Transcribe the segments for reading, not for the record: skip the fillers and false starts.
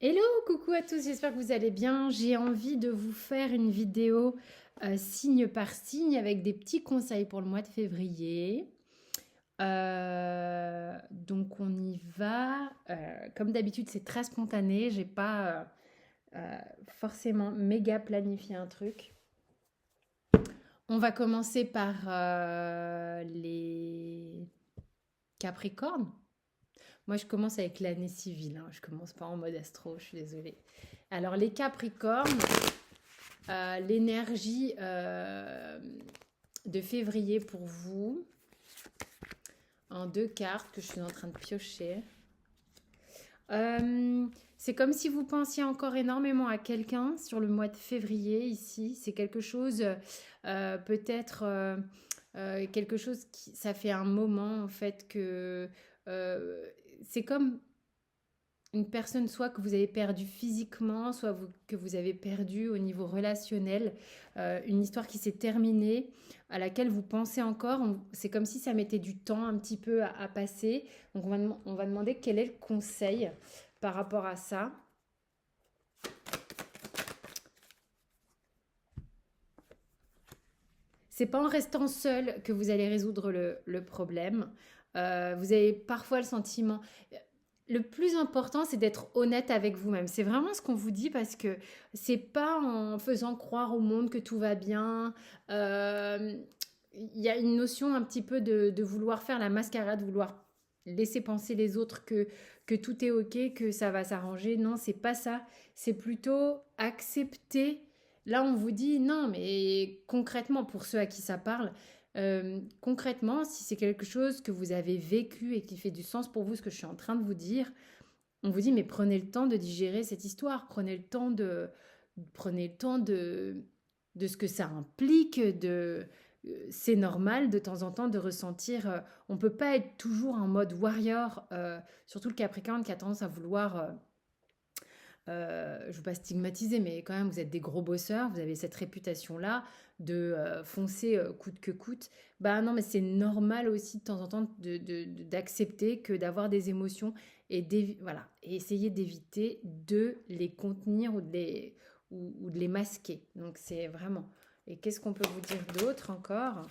Hello, coucou à tous, j'espère que vous allez bien. J'ai envie de vous faire une vidéo signe par signe avec des petits conseils pour le mois de février. Donc on y va. Comme d'habitude, c'est très spontané. J'ai pas forcément méga planifié un truc. On va commencer par les Capricornes. Moi, je commence avec l'année civile, hein. Je commence pas en mode astro, je suis désolée. Alors, les Capricornes, l'énergie de février pour vous, en deux cartes que je suis en train de piocher. C'est comme si vous pensiez encore énormément à quelqu'un sur le mois de février ici. C'est quelque chose, peut-être quelque chose qui, ça fait un moment en fait que c'est comme une personne soit que vous avez perdu physiquement, soit que vous avez perdu au niveau relationnel, une histoire qui s'est terminée, à laquelle vous pensez encore. C'est comme si ça mettait du temps un petit peu à passer. Donc on va demander quel est le conseil par rapport à ça. C'est pas en restant seul que vous allez résoudre le problème. Vous avez parfois le sentiment. Le plus important, c'est d'être honnête avec vous-même. C'est vraiment ce qu'on vous dit parce que c'est pas en faisant croire au monde que tout va bien. Euh, Il y a une notion un petit peu de vouloir faire la mascarade, vouloir laisser penser les autres que tout est ok, que ça va s'arranger. Non, c'est pas ça. C'est plutôt accepter. Là, on vous dit non, mais concrètement, pour ceux à qui ça parle, concrètement, si c'est quelque chose que vous avez vécu et qui fait du sens pour vous, ce que je suis en train de vous dire, on vous dit mais prenez le temps de digérer cette histoire, prenez le temps de ce que ça implique, c'est normal de temps en temps de ressentir. On peut pas être toujours en mode warrior, surtout le Capricorne qui a tendance à vouloir. Je ne veux pas stigmatiser, mais quand même, vous êtes des gros bosseurs, vous avez cette réputation-là de foncer coûte que coûte. Bah non, mais c'est normal aussi de temps en temps d'accepter que d'avoir des émotions voilà, et essayer d'éviter de les contenir ou de les masquer. Donc c'est vraiment. Et qu'est-ce qu'on peut vous dire d'autre encore?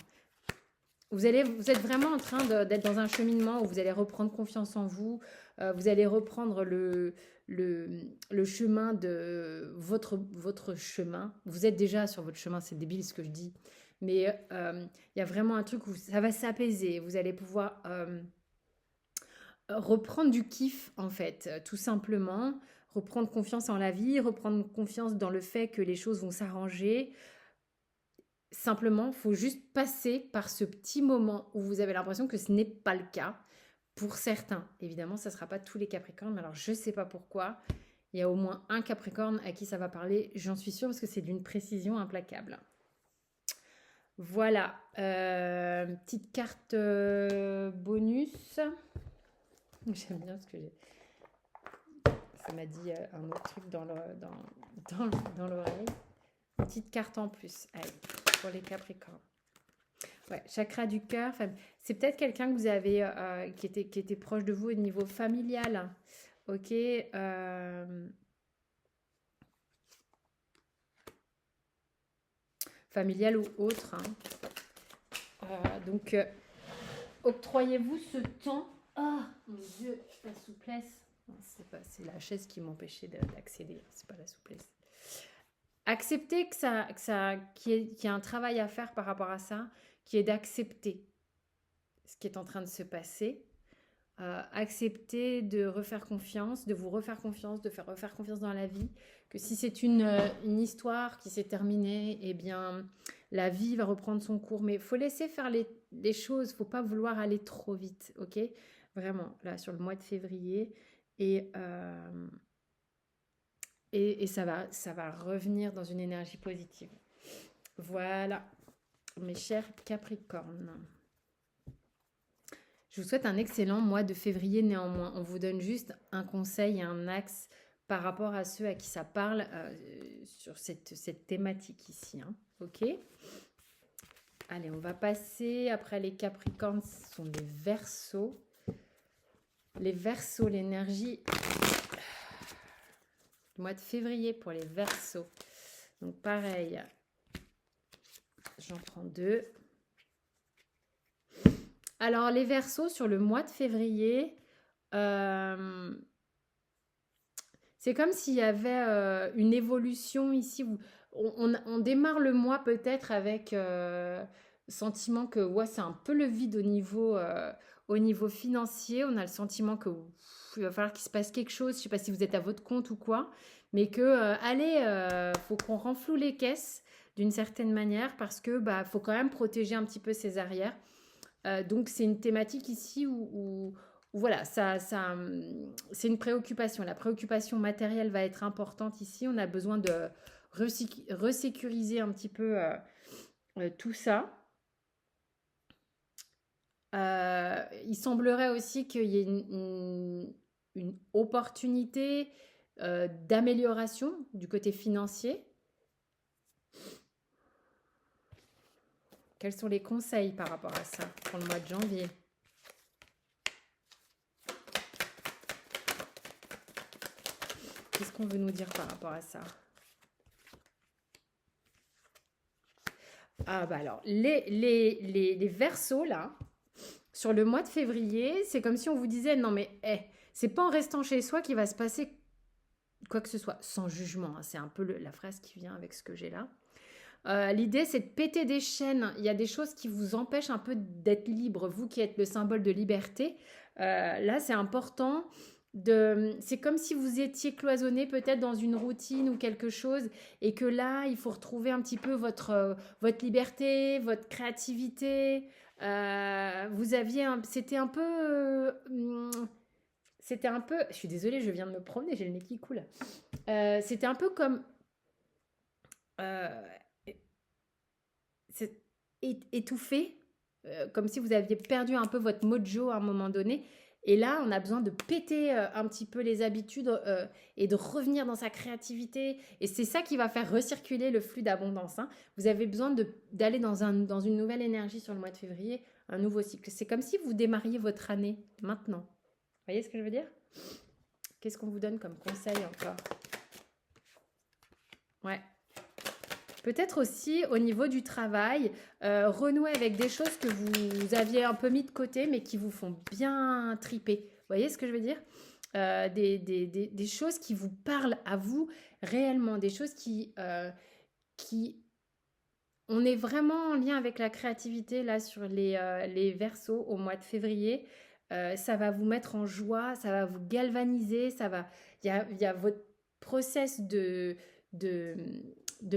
Vous êtes vraiment en train d'être dans un cheminement où vous allez reprendre confiance en vous, vous allez reprendre le chemin de votre chemin. Vous êtes déjà sur votre chemin, c'est débile ce que je dis, mais il y a vraiment un truc où ça va s'apaiser, vous allez pouvoir reprendre du kiff en fait, tout simplement, reprendre confiance en la vie, reprendre confiance dans le fait que les choses vont s'arranger. Simplement, il faut juste passer par ce petit moment où vous avez l'impression que ce n'est pas le cas pour certains. Évidemment, ça ne sera pas tous les Capricornes, mais alors je ne sais pas pourquoi. Il y a au moins un Capricorne à qui ça va parler, j'en suis sûre, parce que c'est d'une précision implacable. Voilà, petite carte bonus. J'aime bien ce que j'ai. Ça m'a dit un autre truc dans l'oreille. Petite carte en plus, allez, pour les Capricornes. Ouais, chakra du cœur, c'est peut-être quelqu'un que vous avez qui était proche de vous au niveau familial. Ok. Familial ou autre, hein. Donc, octroyez-vous ce temps. Ah, mon Dieu, la souplesse. C'est la chaise qui m'empêchait d'accéder, c'est pas la souplesse. Accepter qu'il y a un travail à faire par rapport à ça, qui est d'accepter ce qui est en train de se passer, accepter de refaire confiance, de vous refaire confiance, de faire refaire confiance dans la vie, que si c'est une histoire qui s'est terminée, eh bien, la vie va reprendre son cours. Mais il faut laisser faire les choses, il ne faut pas vouloir aller trop vite, ok? Vraiment, là, sur le mois de février. Et, et ça va revenir dans une énergie positive. Voilà, mes chers Capricornes. Je vous souhaite un excellent mois de février néanmoins. On vous donne juste un conseil et un axe par rapport à ceux à qui ça parle sur cette thématique ici, hein. Ok? Allez, on va passer. Après les Capricornes, ce sont les Verseaux. Les Verseaux, l'énergie mois de février pour les Verseaux. Donc pareil, j'en prends 2. Alors les Verseaux sur le mois de février, c'est comme s'il y avait une évolution ici. On démarre le mois peut-être avec sentiment que ouais, c'est un peu le vide au niveau financier. On a le sentiment que il va falloir qu'il se passe quelque chose. Je ne sais pas si vous êtes à votre compte ou quoi, mais que allez, faut qu'on renfloue les caisses d'une certaine manière parce que faut quand même protéger un petit peu ses arrières. Donc c'est une thématique ici où voilà, c'est une préoccupation. La préoccupation matérielle va être importante ici. On a besoin de resécuriser un petit peu tout ça. Il semblerait aussi qu'il y ait une opportunité d'amélioration du côté financier. Quels sont les conseils par rapport à ça pour le mois de janvier? Qu'est-ce qu'on veut nous dire par rapport à ça? Ah alors, les Verseaux, là, sur le mois de février, c'est comme si on vous disait, non mais, c'est pas en restant chez soi qu'il va se passer quoi que ce soit, sans jugement. Hein, c'est un peu la phrase qui vient avec ce que j'ai là. L'idée, c'est de péter des chaînes. Il y a des choses qui vous empêchent un peu d'être libre. Vous qui êtes le symbole de liberté, là, c'est important. C'est comme si vous étiez cloisonné peut-être dans une routine ou quelque chose et que là, il faut retrouver un petit peu votre liberté, votre créativité. C'était un peu... je suis désolée, je viens de me promener, j'ai le nez qui coule. C'était un peu comme... c'est étouffé, comme si vous aviez perdu un peu votre mojo à un moment donné. Et là, on a besoin de péter un petit peu les habitudes et de revenir dans sa créativité. Et c'est ça qui va faire recirculer le flux d'abondance. Hein. Vous avez besoin d'aller dans une nouvelle énergie sur le mois de février, un nouveau cycle. C'est comme si vous démarriez votre année maintenant. Vous voyez ce que je veux dire? Qu'est-ce qu'on vous donne comme conseil encore? Ouais. Peut-être aussi au niveau du travail, renouer avec des choses que vous aviez un peu mis de côté mais qui vous font bien triper. Vous voyez ce que je veux dire? Des choses qui vous parlent à vous réellement, des choses qui... On est vraiment en lien avec la créativité là sur les Verseaux au mois de février. Ça va vous mettre en joie, ça va vous galvaniser, il y a votre process de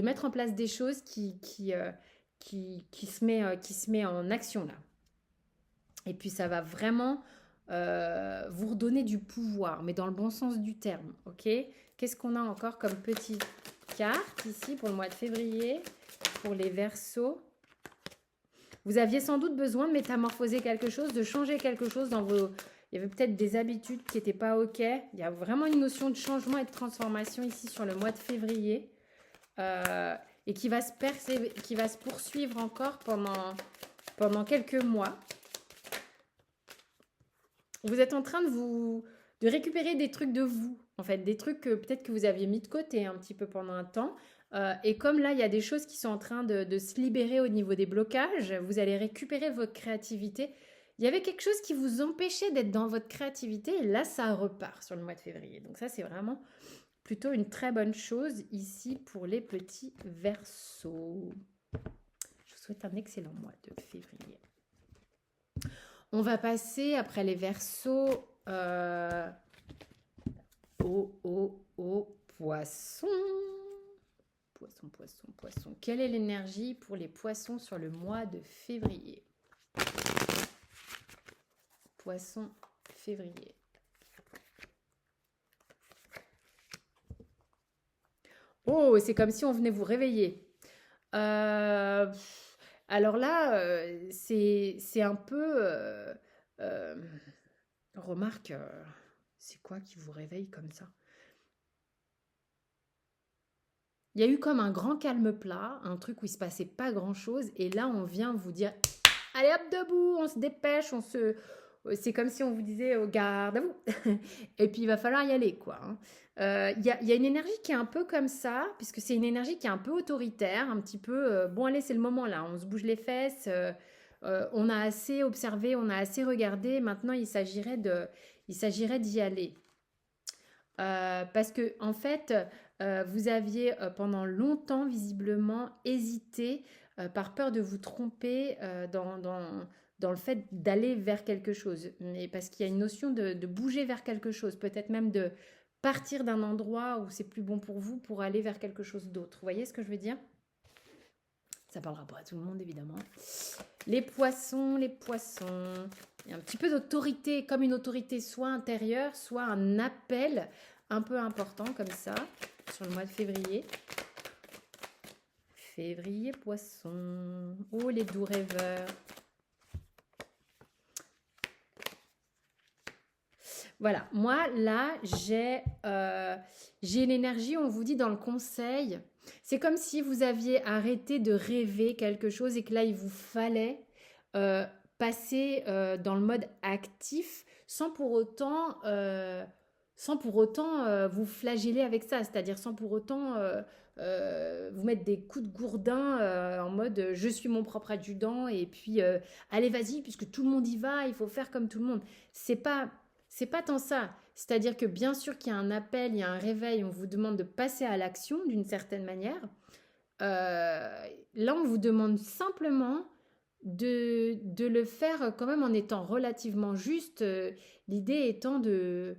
mettre en place des choses qui se met en action là. Et puis ça va vraiment vous redonner du pouvoir, mais dans le bon sens du terme, ok? Qu'est-ce qu'on a encore comme petite carte ici pour le mois de février, pour les Verseaux? Vous aviez sans doute besoin de métamorphoser quelque chose, de changer quelque chose dans vos... Il y avait peut-être des habitudes qui n'étaient pas OK. Il y a vraiment une notion de changement et de transformation ici sur le mois de février. Et qui va se poursuivre encore pendant quelques mois. Vous êtes en train de récupérer des trucs de vous, en fait, des trucs que peut-être que vous aviez mis de côté un petit peu pendant un temps. Et comme là, il y a des choses qui sont en train de se libérer au niveau des blocages, vous allez récupérer votre créativité. Il y avait quelque chose qui vous empêchait d'être dans votre créativité et là, ça repart sur le mois de février. Donc ça, c'est vraiment plutôt une très bonne chose ici pour les petits Verseaux. Je vous souhaite un excellent mois de février. On va passer après les Verseaux aux Poissons. Poisson. Quelle est l'énergie pour les Poissons sur le mois de février? Poisson, février. Oh, c'est comme si on venait vous réveiller. Alors là, c'est un peu... remarque, c'est quoi qui vous réveille comme ça? Il y a eu comme un grand calme plat, un truc où il ne se passait pas grand-chose. Et là, on vient vous dire, allez hop, debout, on se dépêche, c'est comme si on vous disait garde à vous. Et puis il va falloir y aller, quoi. Hein. Il y a une énergie qui est un peu comme ça, puisque c'est une énergie qui est un peu autoritaire, un petit peu bon, allez, c'est le moment là, on se bouge les fesses, on a assez observé, on a assez regardé, maintenant il s'agirait d'y aller. Parce que en fait, vous aviez pendant longtemps visiblement hésité par peur de vous tromper dans le fait d'aller vers quelque chose. Mais parce qu'il y a une notion de bouger vers quelque chose, peut-être même de partir d'un endroit où c'est plus bon pour vous pour aller vers quelque chose d'autre. Vous voyez ce que je veux dire? Ça parlera pas à tout le monde évidemment. Les poissons, les poissons. Il y a un petit peu d'autorité, comme une autorité soit intérieure, soit un appel un peu important comme ça, sur le mois de février. Février, poisson. Oh, les doux rêveurs. Voilà, moi là, j'ai l'énergie, on vous dit dans le conseil, c'est comme si vous aviez arrêté de rêver quelque chose et que là, il vous fallait euh, passer dans le mode actif sans pour autant vous flageller avec ça, c'est-à-dire sans pour autant vous mettre des coups de gourdin en mode je suis mon propre adjudant et puis allez vas-y puisque tout le monde y va, il faut faire comme tout le monde. C'est pas c'est pas tant ça. C'est-à-dire que bien sûr qu'il y a un appel, il y a un réveil, on vous demande de passer à l'action d'une certaine manière. Là, on vous demande simplement de le faire quand même en étant relativement juste. L'idée étant de,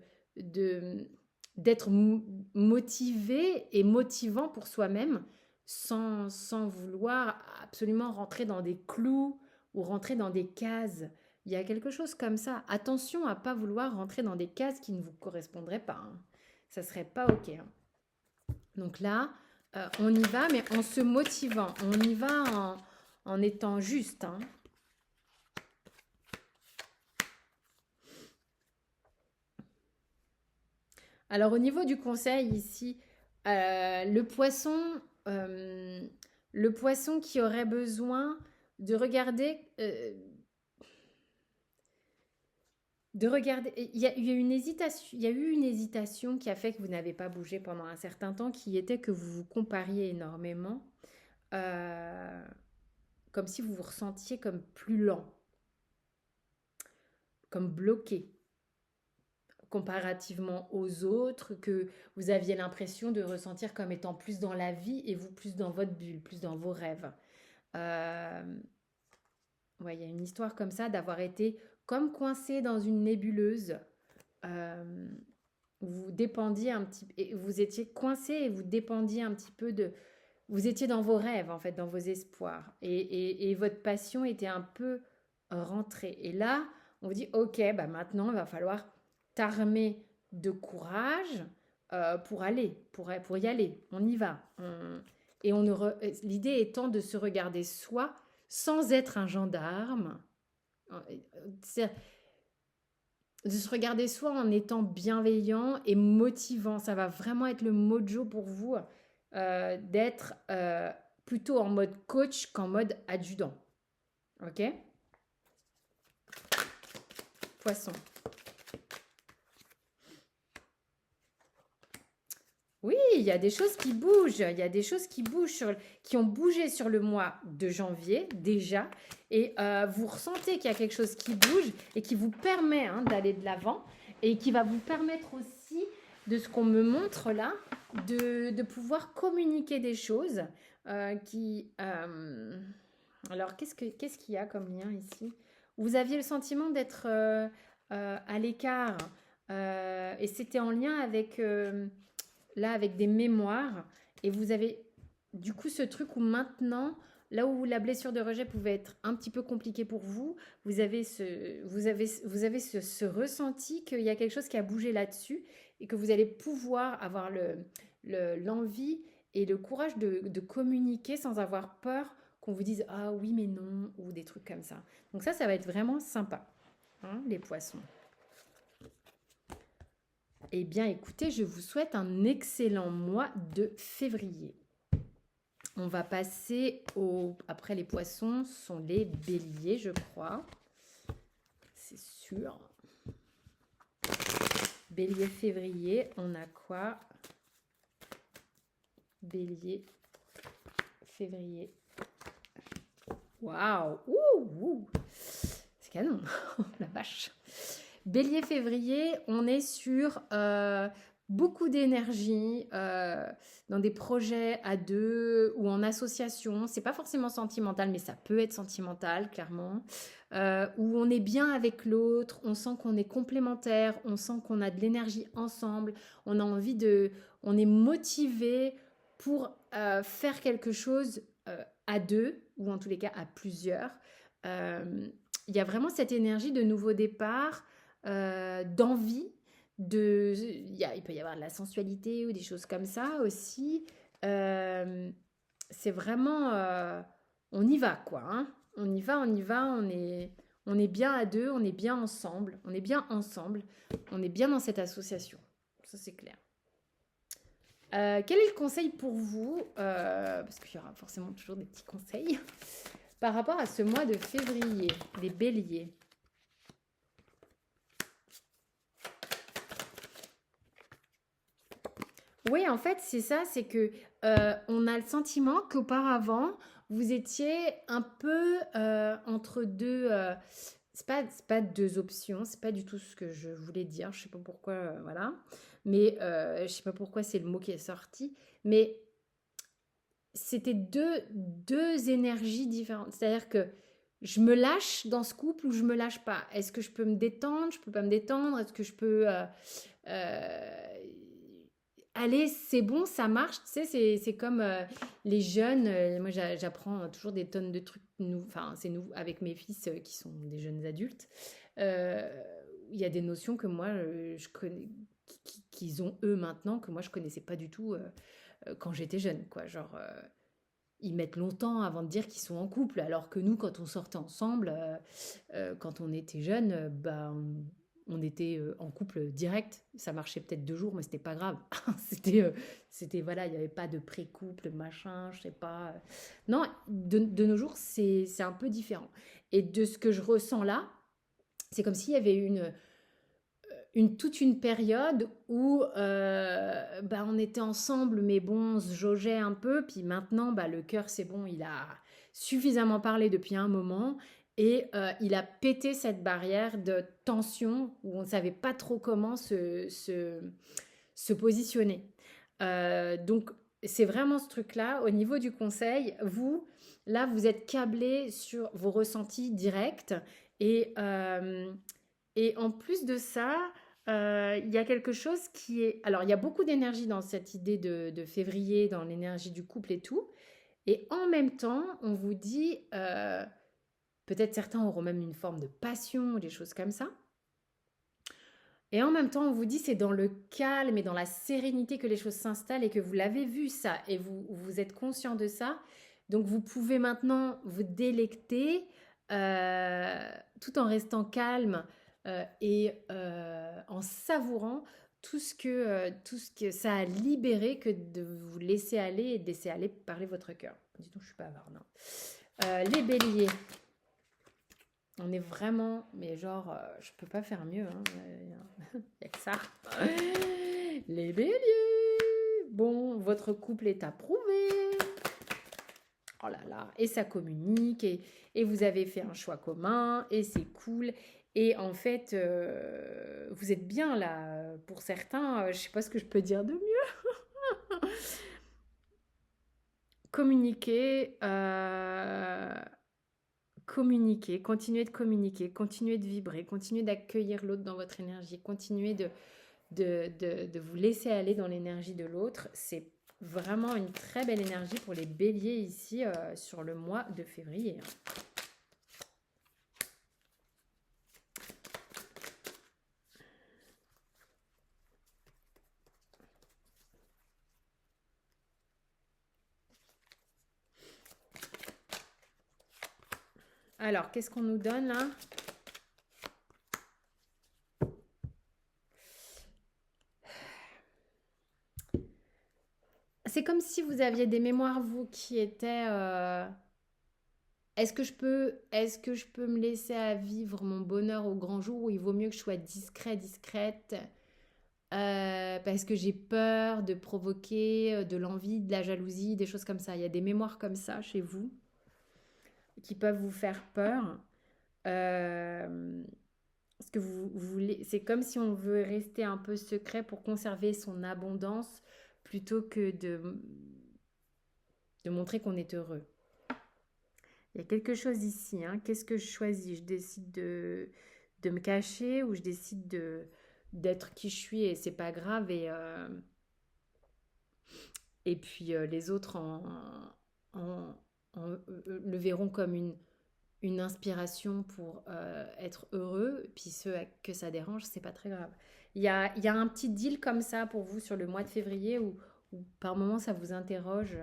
d'être motivé et motivant pour soi-même sans vouloir absolument rentrer dans des clous ou rentrer dans des cases. Il y a quelque chose comme ça. Attention à pas vouloir rentrer dans des cases qui ne vous correspondraient pas. Hein. Ça serait pas OK. Hein. Donc là, on y va, mais en se motivant. On y va en étant juste. Hein. Alors au niveau du conseil ici, euh, le poisson qui aurait besoin de regarder, il y a une hésitation, il y a eu une hésitation qui a fait que vous n'avez pas bougé pendant un certain temps, qui était que vous vous compariez énormément, euh, comme si vous vous ressentiez comme plus lent, comme bloqué comparativement aux autres, que vous aviez l'impression de ressentir comme étant plus dans la vie et vous plus dans votre bulle, plus dans vos rêves. Euh, ouais, il y a une histoire comme ça d'avoir été comme coincé dans une nébuleuse. Euh, vous dépendiez un petit et vous étiez coincé et vous dépendiez un petit peu de vous étiez dans vos rêves en fait, dans vos espoirs et votre passion était un peu rentrée. Et là, on vous dit ok, bah maintenant il va falloir t'armer de courage pour y aller. On y va. Et l'idée étant de se regarder soi sans être un gendarme. C'est de se regarder soi en étant bienveillant et motivant. Ça va vraiment être le mojo pour vous d'être plutôt en mode coach qu'en mode adjudant. Ok? Poisson. Oui, il y a des choses qui bougent. Il y a des choses qui bougent, qui ont bougé sur le mois de janvier déjà. Et vous ressentez qu'il y a quelque chose qui bouge et qui vous permet d'aller de l'avant et qui va vous permettre aussi, de ce qu'on me montre là, de pouvoir communiquer des choses alors, qu'est-ce qu'il y a comme lien ici? Vous aviez le sentiment d'être à l'écart et c'était en lien avec là avec des mémoires et vous avez du coup ce truc où maintenant là où la blessure de rejet pouvait être un petit peu compliquée pour vous, vous avez ce ressenti qu'il y a quelque chose qui a bougé là-dessus et que vous allez pouvoir avoir l'envie et le courage de communiquer sans avoir peur qu'on vous dise ah oui mais non ou des trucs comme ça. Donc ça va être vraiment sympa, hein, les poissons. Eh bien, écoutez, je vous souhaite un excellent mois de février. On va passer au... Après les poissons, ce sont les béliers, je crois. C'est sûr. sûr. Bélier février, on a quoi? Bélier février. Waouh! Ouh! C'est canon! La vache! Bélier février, on est sur beaucoup d'énergie dans des projets à deux ou en association. C'est pas forcément sentimental, mais ça peut être sentimental, clairement. Où on est bien avec l'autre, on sent qu'on est complémentaires, on sent qu'on a de l'énergie ensemble, on a envie de... On est motivé pour faire quelque chose à deux, ou en tous les cas à plusieurs. Il y a vraiment cette énergie de nouveau départ, d'envie, il peut y avoir de la sensualité ou des choses comme ça aussi. C'est vraiment... on y va, quoi. Hein. On y va, on est bien à deux, on est bien ensemble, on est bien dans cette association. Ça, c'est clair. Quel est le conseil pour vous parce qu'il y aura forcément toujours des petits conseils par rapport à ce mois de février, les béliers. Oui, en fait, c'est ça, c'est que on a le sentiment qu'auparavant, vous étiez un peu entre deux... c'est pas deux options, c'est pas du tout ce que je voulais dire, je sais pas pourquoi, voilà. Mais je sais pas pourquoi c'est le mot qui est sorti, mais c'était deux énergies différentes. C'est-à-dire que je me lâche dans ce couple ou je me lâche pas. Est-ce que je peux me détendre? Je peux pas me détendre? Est-ce que je peux... allez, c'est bon, ça marche. Tu sais, c'est comme les jeunes. Moi, j'apprends toujours des tonnes de trucs. Enfin, c'est nous avec mes fils qui sont des jeunes adultes. Il y a des notions que moi, je connais, qu'ils ont eux maintenant, que moi, je connaissais pas du tout quand j'étais jeune. Quoi. Genre, ils mettent longtemps avant de dire qu'ils sont en couple, alors que nous, quand on sortait ensemble, quand on était jeunes, bah, on était en couple direct. Ça marchait peut-être 2 jours, mais c'était pas grave. C'était voilà, il n'y avait pas de pré-couple, machin, je sais pas. Non, de nos jours, c'est un peu différent. Et de ce que je ressens là, c'est comme s'il y avait toute une période où bah, on était ensemble, mais bon, on se jaugeait un peu. Puis maintenant, bah, le cœur, c'est bon, il a suffisamment parlé depuis un moment. Et il a pété cette barrière de tension où on ne savait pas trop comment se positionner. Donc, c'est vraiment ce truc-là. Au niveau du conseil, vous, là, vous êtes câblé sur vos ressentis directs. Et, euh, et en plus de ça, il y a quelque chose qui est... Alors, il y a beaucoup d'énergie dans cette idée de février, dans l'énergie du couple et tout. Et en même temps, on vous dit... peut-être certains auront même une forme de passion ou des choses comme ça. Et en même temps, on vous dit c'est dans le calme et dans la sérénité que les choses s'installent et que vous l'avez vu ça et vous êtes conscient de ça. Donc vous pouvez maintenant vous délecter tout en restant calme et en savourant tout ce que ça a libéré que de vous laisser aller et de laisser aller parler votre cœur. Dis donc, je suis pas avare, non. Les béliers. On est vraiment, mais genre, je peux pas faire mieux. Hein. Il n'y a que ça. Les béliers. Bon, votre couple est approuvé. Oh là là. Et ça communique. Et vous avez fait un choix commun. Et c'est cool. Et en fait, vous êtes bien là. Pour certains, je sais pas ce que je peux dire de mieux. Communiquer. Continuez de vibrer, continuez d'accueillir l'autre dans votre énergie, continuez de vous laisser aller dans l'énergie de l'autre. C'est vraiment une très belle énergie pour les béliers ici sur le mois de février. Alors, qu'est-ce qu'on nous donne là? C'est comme si vous aviez des mémoires, vous, qui étaient est-ce que je peux me laisser à vivre mon bonheur au grand jour ou il vaut mieux que je sois discrète parce que j'ai peur de provoquer de l'envie, de la jalousie, des choses comme ça. Il y a des mémoires comme ça chez vous qui peuvent vous faire peur. Euh, Parce que vous voulez, c'est comme si on veut rester un peu secret pour conserver son abondance plutôt que de montrer qu'on est heureux. Il y a quelque chose ici, hein. Qu'est-ce que je choisis? Je décide de me cacher ou je décide d'être qui je suis et c'est pas grave et puis les autres en- le verront comme une inspiration pour être heureux, puis ceux que ça dérange, c'est pas très grave. Il y a un petit deal comme ça pour vous sur le mois de février où par moment ça vous interroge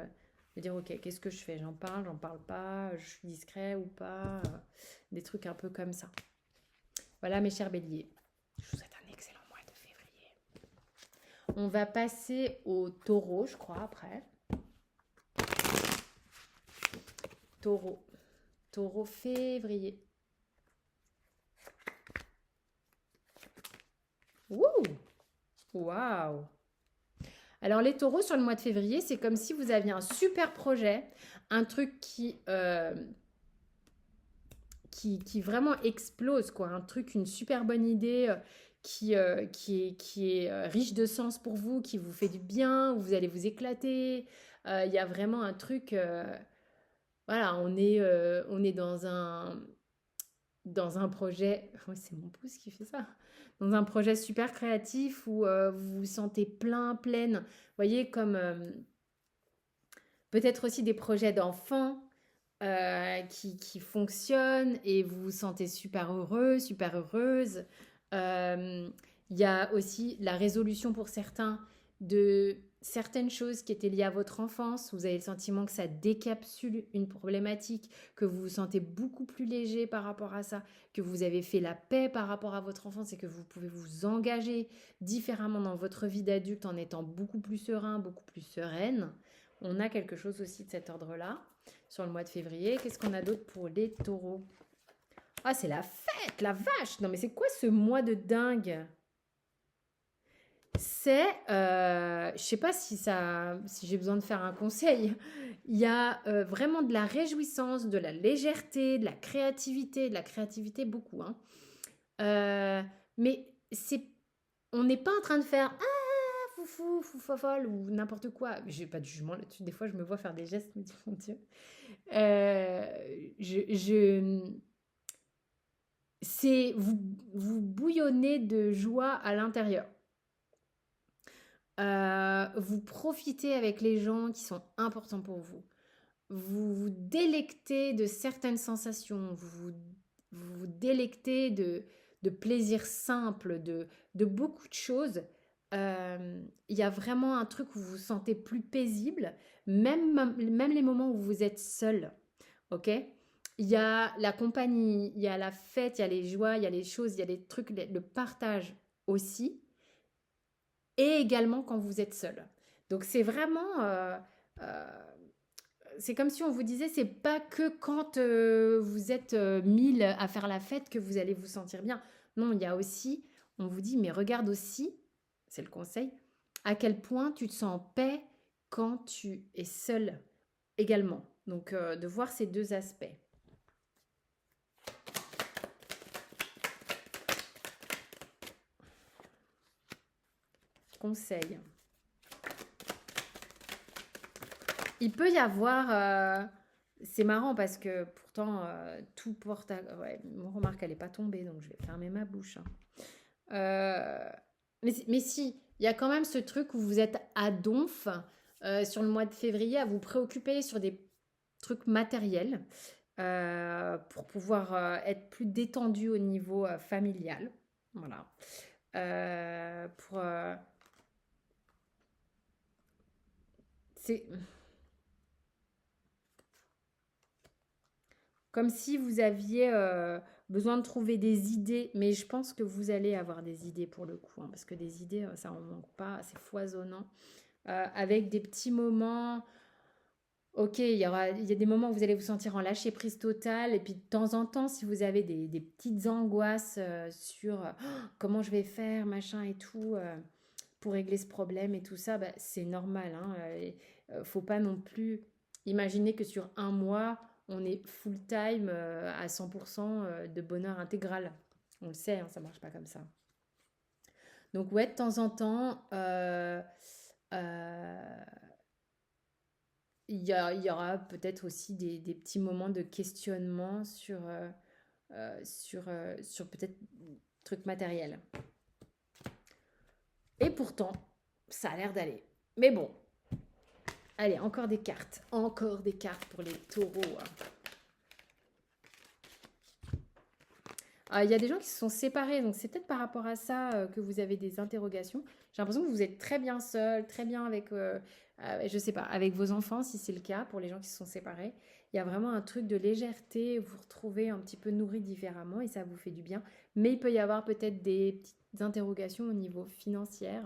de dire ok, qu'est-ce que je fais? J'en parle pas, je suis discret ou pas, des trucs un peu comme ça. Voilà mes chers béliers. Je vous souhaite un excellent mois de février. On va passer au taureau, je crois, après. Taureau. Taureau février. Wouh! Waouh! Alors les taureaux sur le mois de février, c'est comme si vous aviez un super projet, un truc qui vraiment explose, quoi. Un truc, une super bonne idée qui est riche de sens pour vous, qui vous fait du bien, où vous allez vous éclater. Il y a vraiment un truc, voilà, on est dans un projet, ouais, c'est mon pouce qui fait ça, dans un projet super créatif où vous vous sentez pleine. Vous voyez, comme peut-être aussi des projets d'enfants qui fonctionnent et vous vous sentez super heureux, super heureuse. Euh, Il y a aussi la résolution pour certains de certaines choses qui étaient liées à votre enfance. Vous avez le sentiment que ça décapsule une problématique, que vous vous sentez beaucoup plus léger par rapport à ça, que vous avez fait la paix par rapport à votre enfance et que vous pouvez vous engager différemment dans votre vie d'adulte en étant beaucoup plus serein, beaucoup plus sereine. On a quelque chose aussi de cet ordre-là sur le mois de février. Qu'est-ce qu'on a d'autre pour les taureaux? Ah, c'est la fête, la vache! Non, mais c'est quoi ce mois de dingue? C'est, je sais pas si j'ai besoin de faire un conseil. Il y a vraiment de la réjouissance, de la légèreté, de la créativité beaucoup, hein. Mais on n'est pas en train de faire ah foufou, foufou, ou n'importe quoi. J'ai pas de jugement là-dessus. Des fois, je me vois faire des gestes, me dis mon Dieu. Euh, je, c'est vous bouillonnez de joie à l'intérieur. Vous profitez avec les gens qui sont importants pour vous. Vous vous délectez de certaines sensations. Vous délectez de plaisirs simples, de beaucoup de choses. Il y a vraiment un truc où vous vous sentez plus paisible, même les moments où vous êtes seul. Ok? Il y a la compagnie, il y a la fête, il y a les joies, il y a les choses, il y a les trucs, le partage aussi, et également quand vous êtes seul. Donc c'est vraiment, euh, c'est comme si on vous disait, c'est pas que quand vous êtes 1000 à faire la fête que vous allez vous sentir bien. Non, il y a aussi, on vous dit, mais regarde aussi, c'est le conseil, à quel point tu te sens en paix quand tu es seul également. Donc de voir ces deux aspects. Conseil. Il peut y avoir. C'est marrant parce que pourtant, tout porte à. Ouais, remarque, elle n'est pas tombée, donc je vais fermer ma bouche, hein. Mais si, il y a quand même ce truc où vous êtes à donf sur le mois de février à vous préoccuper sur des trucs matériels pour pouvoir être plus détendu au niveau familial. Voilà. Pour. C'est comme si vous aviez besoin de trouver des idées, mais je pense que vous allez avoir des idées pour le coup, hein, parce que des idées, ça en manque pas, c'est foisonnant. Avec des petits moments, Ok, il y a des moments où vous allez vous sentir en lâcher prise totale, et puis de temps en temps, si vous avez des petites angoisses sur comment je vais faire, machin et tout, pour régler ce problème et tout ça, bah, c'est normal, hein, faut pas non plus imaginer que sur un mois, on est full time à 100% de bonheur intégral. On le sait, hein, ça marche pas comme ça. Donc ouais, de temps en temps, euh, il y aura peut-être aussi des petits moments de questionnement sur peut-être trucs matériels. Et pourtant, ça a l'air d'aller. Mais bon, allez, encore des cartes. Encore des cartes pour les taureaux, hein. Il y a des gens qui se sont séparés, donc c'est peut-être par rapport à ça que vous avez des interrogations. J'ai l'impression que vous êtes très bien seul, très bien avec, je sais pas, avec vos enfants, si c'est le cas, pour les gens qui se sont séparés. Il y a vraiment un truc de légèreté, vous vous retrouvez un petit peu nourri différemment et ça vous fait du bien. Mais il peut y avoir peut-être des petites interrogations au niveau financier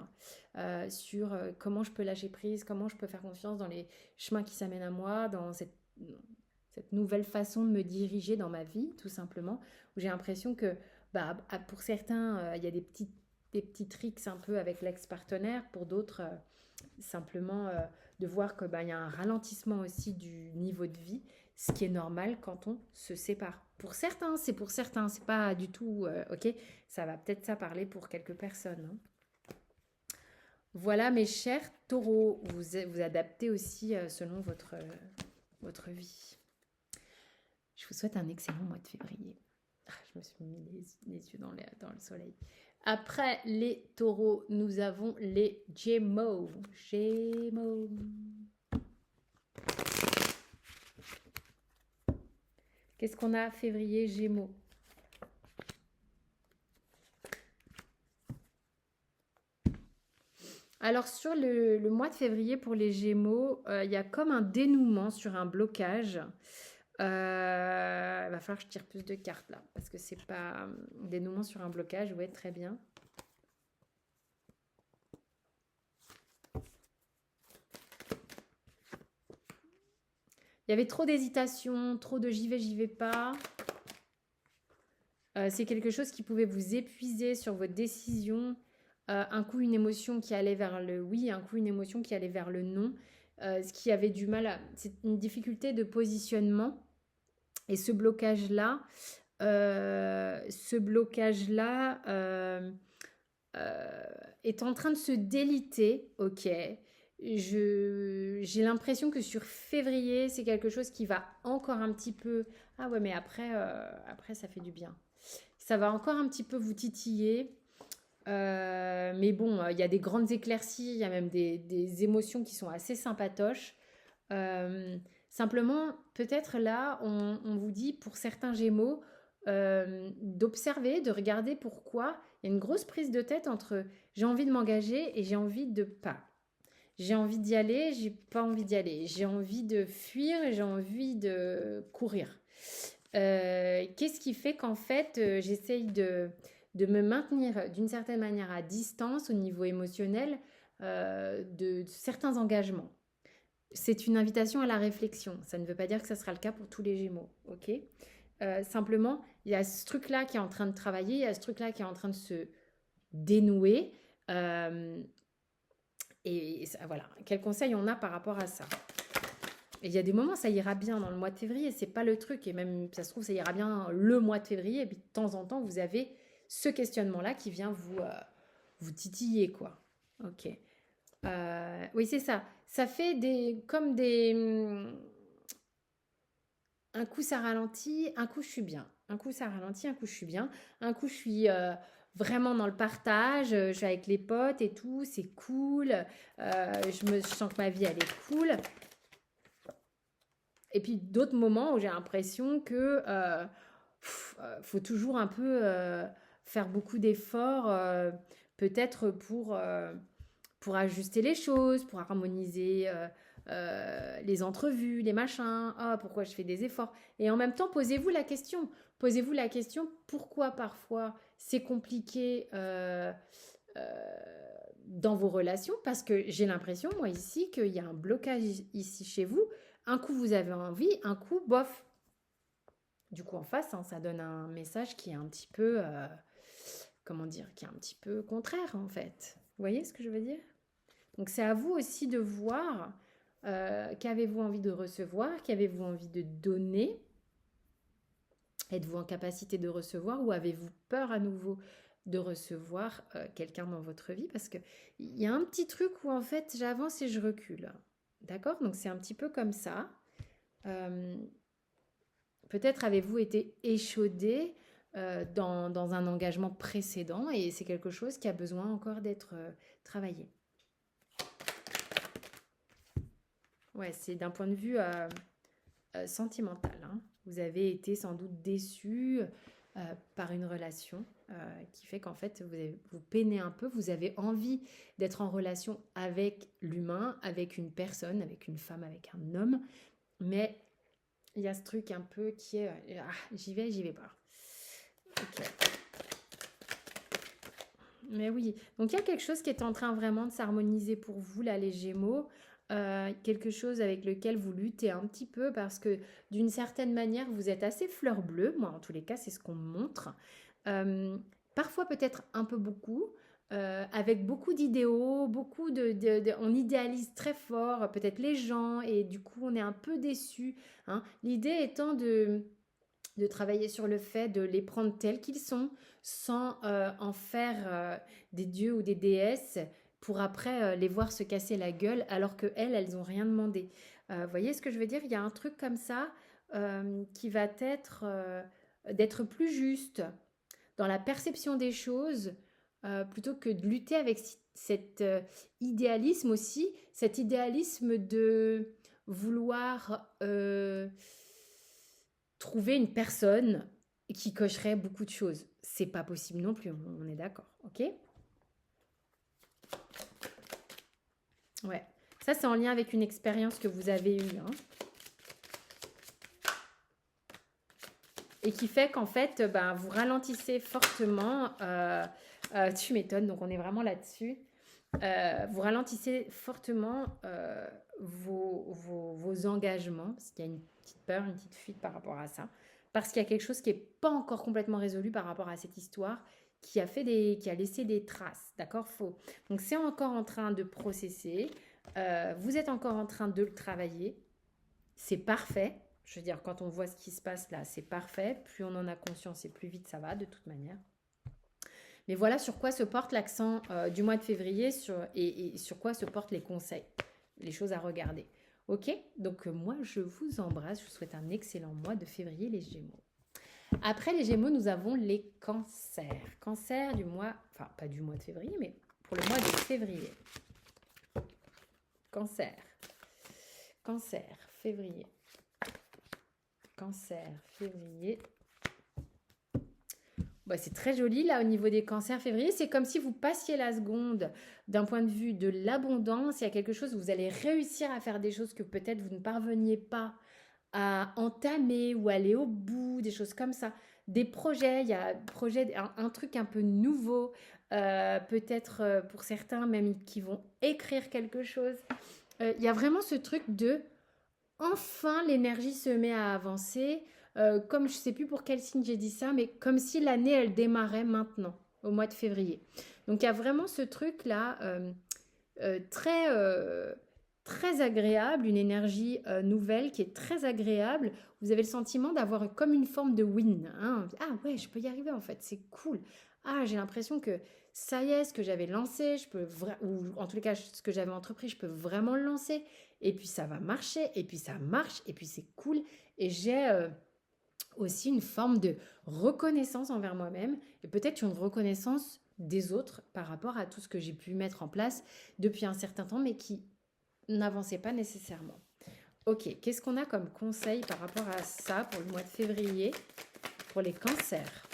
sur comment je peux lâcher prise, comment je peux faire confiance dans les chemins qui s'amènent à moi, dans cette nouvelle façon de me diriger dans ma vie, tout simplement, où j'ai l'impression que bah, pour certains, il y a des petits tricks un peu avec l'ex-partenaire, pour d'autres, simplement de voir que bah, y a un ralentissement aussi du niveau de vie, ce qui est normal quand on se sépare. Pour certains, c'est pas du tout ok. Ça va peut-être ça parler pour quelques personnes, hein. Voilà, mes chers taureaux, vous adaptez aussi selon votre vie. Je vous souhaite un excellent mois de février. Je me suis mis les yeux dans le soleil. Après les taureaux, nous avons les Gémeaux. Gémeaux. Qu'est-ce qu'on a février Gémeaux? Alors sur le mois de février pour les Gémeaux, il y a comme un dénouement sur un blocage. Il va falloir que je tire plus de cartes là, parce que c'est pas dénouement sur un blocage. Ouais, très bien. Il y avait trop d'hésitation, trop de j'y vais pas. C'est quelque chose qui pouvait vous épuiser sur votre décision. Un coup, une émotion qui allait vers le oui, un coup, une émotion qui allait vers le non. Ce qui avait du mal à... C'est une difficulté de positionnement. Et ce blocage-là, est en train de se déliter, ok. J'ai l'impression que sur février, c'est quelque chose qui va encore un petit peu... Ah ouais, mais après ça fait du bien. Ça va encore un petit peu vous titiller. Mais bon, il y a des grandes éclaircies, il y a même des émotions qui sont assez sympatoches. Simplement, peut-être là, on vous dit pour certains Gémeaux d'observer, de regarder pourquoi il y a une grosse prise de tête entre j'ai envie de m'engager et j'ai envie de pas. J'ai envie d'y aller, j'ai pas envie d'y aller. J'ai envie de fuir et j'ai envie de courir. Qu'est-ce qui fait qu'en fait, j'essaye de me maintenir d'une certaine manière à distance au niveau émotionnel de certains engagements. C'est une invitation à la réflexion. Ça ne veut pas dire que ça sera le cas pour tous les Gémeaux, ok. Simplement, il y a ce truc-là qui est en train de travailler, il y a ce truc-là qui est en train de se dénouer. Et ça, voilà, quel conseil on a par rapport à ça? Et il y a des moments, ça ira bien dans le mois de février, c'est pas le truc. Et même, ça se trouve, ça ira bien le mois de février. Et puis, de temps en temps, vous avez ce questionnement-là qui vient vous titiller, quoi. Ok. Oui, c'est ça. Ça fait comme des... Un coup, ça ralentit, un coup, je suis bien. Un coup, ça ralentit, un coup, je suis bien. Un coup, je suis vraiment dans le partage. Je suis avec les potes et tout. C'est cool. Je sens que ma vie, elle est cool. Et puis, d'autres moments où j'ai l'impression que faut toujours un peu faire beaucoup d'efforts, peut-être pour ajuster les choses, pour harmoniser les entrevues, les machins. Ah, pourquoi je fais des efforts? Et en même temps, posez-vous la question. Posez-vous la question pourquoi parfois c'est compliqué dans vos relations, parce que j'ai l'impression, moi, ici, qu'il y a un blocage ici chez vous un coup vous avez envie, un coup bof. Du coup en face, hein, ça donne un message qui est un petit peu, comment dire, qui est un petit peu contraire en fait. Vous voyez ce que je veux dire? Donc c'est à vous aussi de voir qu'avez-vous envie de recevoir, qu'avez-vous envie de donner. Êtes-vous en capacité de recevoir ou avez-vous peur à nouveau de recevoir quelqu'un dans votre vie? Parce qu'il y a un petit truc où en fait j'avance et je recule. D'accord? Donc c'est un petit peu comme ça. Euh, Peut-être avez-vous été échaudé dans un engagement précédent et c'est quelque chose qui a besoin encore d'être travaillé. Ouais, c'est d'un point de vue sentimental, hein. Vous avez été sans doute déçu par une relation qui fait qu'en fait vous peinez un peu, vous avez envie d'être en relation avec l'humain, avec une personne, avec une femme, avec un homme, mais il y a ce truc un peu qui est j'y vais pas. Ok. Mais oui, donc il y a quelque chose qui est en train vraiment de s'harmoniser pour vous, là, les Gémeaux. Quelque chose avec lequel vous luttez un petit peu parce que d'une certaine manière, vous êtes assez fleur bleue. Moi, en tous les cas, c'est ce qu'on me montre. Euh, Parfois, peut-être un peu beaucoup, avec beaucoup d'idéaux, on idéalise très fort, peut-être les gens, et du coup, on est un peu déçu, hein. L'idée étant de travailler sur le fait de les prendre tels qu'ils sont, sans en faire des dieux ou des déesses, pour après les voir se casser la gueule, alors qu'elles n'ont rien demandé. Vous voyez ce que je veux dire? Il y a un truc comme ça qui va être d'être plus juste dans la perception des choses, plutôt que de lutter avec cet idéalisme aussi, cet idéalisme de vouloir trouver une personne qui cocherait beaucoup de choses. C'est pas possible non plus, on est d'accord, ok? Ouais. Ça, c'est en lien avec une expérience que vous avez eue, hein, et qui fait qu'en fait, ben, vous ralentissez fortement. Tu m'étonnes, donc on est vraiment là-dessus. Vous ralentissez fortement vos engagements, parce qu'il y a une petite peur, une petite fuite par rapport à ça, parce qu'il y a quelque chose qui n'est pas encore complètement résolu par rapport à cette histoire, qui a laissé des traces, d'accord? Faux. Donc c'est encore en train de processer, vous êtes encore en train de le travailler, c'est parfait. Je veux dire, quand on voit ce qui se passe là, c'est parfait. Plus on en a conscience et plus vite ça va, de toute manière. Mais voilà sur quoi se porte l'accent du mois de février et sur quoi se portent les conseils, les choses à regarder. Ok? Donc moi, je vous embrasse. Je vous souhaite un excellent mois de février, les Gémeaux. Après les Gémeaux, nous avons les cancers. Cancer du mois, enfin pas du mois de février, mais pour le mois de février. Cancer. Cancer, février. Cancer, février. Bah, c'est très joli là au niveau des cancers février. C'est comme si vous passiez la seconde d'un point de vue de l'abondance. Il y a quelque chose où vous allez réussir à faire des choses que peut-être vous ne parveniez pas à entamer ou aller au bout, des choses comme ça. Des projets, il y a un truc un peu nouveau, peut-être pour certains même qui vont écrire quelque chose. Il y a vraiment ce truc de enfin l'énergie se met à avancer. Comme je ne sais plus pour quel signe j'ai dit ça, mais comme si l'année elle démarrait maintenant, au mois de février. Donc il y a vraiment ce truc là très très agréable, une énergie nouvelle qui est très agréable. Vous avez le sentiment d'avoir comme une forme de win, hein. Ah ouais, je peux y arriver en fait, c'est cool. Ah, j'ai l'impression que ça y est, ce que j'avais lancé, ou en tous les cas ce que j'avais entrepris, je peux vraiment le lancer. Et puis ça va marcher, et puis ça marche, et puis c'est cool. Et j'ai aussi une forme de reconnaissance envers moi-même, et peut-être une reconnaissance des autres par rapport à tout ce que j'ai pu mettre en place depuis un certain temps, mais qui n'avançait pas nécessairement. Ok, qu'est-ce qu'on a comme conseil par rapport à ça pour le mois de février, pour les cancers?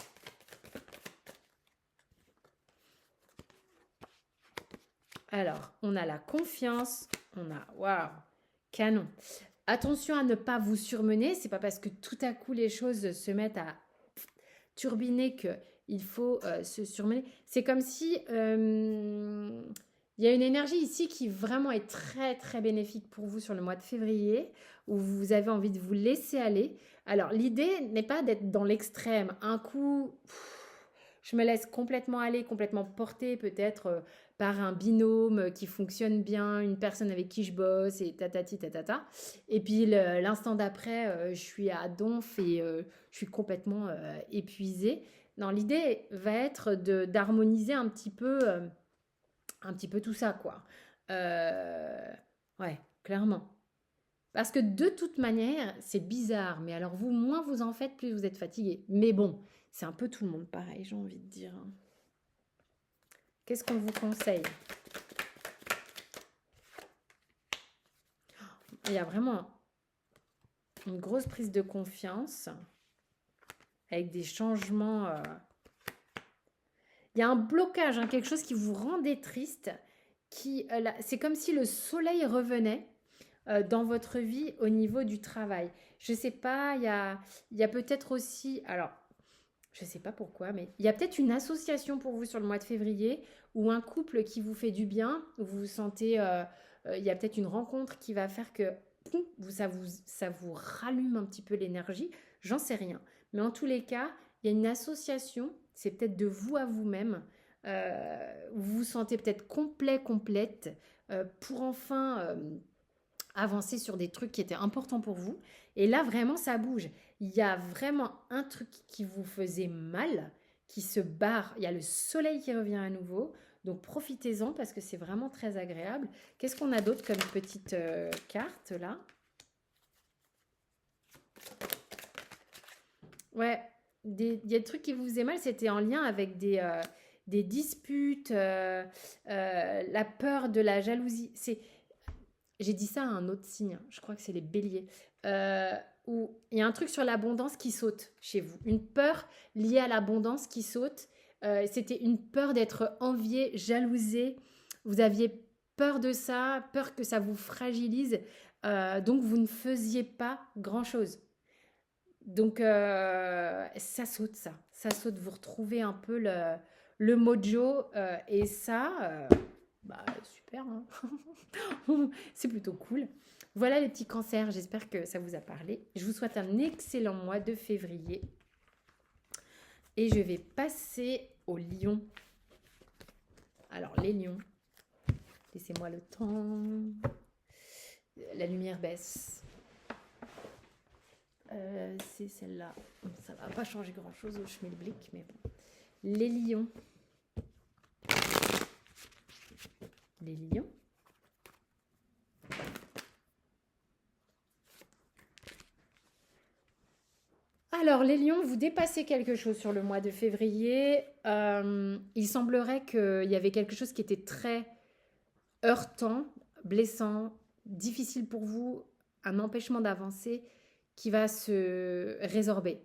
Alors, on a la confiance, on a, waouh, canon. Attention à ne pas vous surmener, c'est pas parce que tout à coup les choses se mettent à turbiner qu'il faut se surmener. C'est comme si il Il y a une énergie ici qui vraiment est très très bénéfique pour vous sur le mois de février, où vous avez envie de vous laisser aller. Alors l'idée n'est pas d'être dans l'extrême. Un coup, je me laisse complètement aller, complètement porter peut-être par un binôme qui fonctionne bien, une personne avec qui je bosse et tatati tatata. Et puis l'instant d'après, je suis à donf et je suis complètement épuisée. Non, l'idée va être d'harmoniser un petit peu tout ça, quoi. Euh, ouais, clairement. Parce que de toute manière, c'est bizarre, mais alors vous, moins vous en faites, plus vous êtes fatigué. Mais bon, c'est un peu tout le monde pareil, j'ai envie de dire. Qu'est-ce qu'on vous conseille? Il y a vraiment une grosse prise de confiance avec des changements. Il y a un blocage, hein, quelque chose qui vous rendait triste. C'est comme si le soleil revenait dans votre vie au niveau du travail. Je sais pas, il y a peut-être aussi, alors je sais pas pourquoi, mais il y a peut-être une association pour vous sur le mois de février ou un couple qui vous fait du bien, où vous vous sentez, il y a peut-être une rencontre qui va faire que poum, ça vous rallume un petit peu l'énergie, j'en sais rien. Mais en tous les cas, il y a une association, c'est peut-être de vous à vous-même, vous vous sentez peut-être complet, complète, pour enfin avancer sur des trucs qui étaient importants pour vous. Et là, vraiment, ça bouge. Il y a vraiment un truc qui vous faisait mal, qui se barre. Il y a le soleil qui revient à nouveau. Donc, profitez-en parce que c'est vraiment très agréable. Qu'est-ce qu'on a d'autre comme petite carte là? Ouais, il y a des trucs qui vous faisaient mal, c'était en lien avec des disputes, la peur de la jalousie. J'ai dit ça à un autre signe, je crois que c'est les béliers, euh, où il y a un truc sur l'abondance qui saute chez vous. Une peur liée à l'abondance qui saute. C'était une peur d'être envié, jalousé. Vous aviez peur de ça, peur que ça vous fragilise. Donc vous ne faisiez pas grand-chose. Donc ça saute ça. Ça saute, vous retrouvez un peu le mojo. Et ça, bah, super, hein. C'est plutôt cool. Voilà les petits cancers, j'espère que ça vous a parlé. Je vous souhaite un excellent mois de février. Et je vais passer aux lions. Alors les lions, laissez-moi le temps. La lumière baisse. C'est celle-là. Ça va pas changer grand-chose au schmilblick, mais bon. Les lions. Les lions. Alors, les lions, vous dépassez quelque chose sur le mois de février. Il semblerait qu'il y avait quelque chose qui était très heurtant, blessant, difficile pour vous, un empêchement d'avancer qui va se résorber.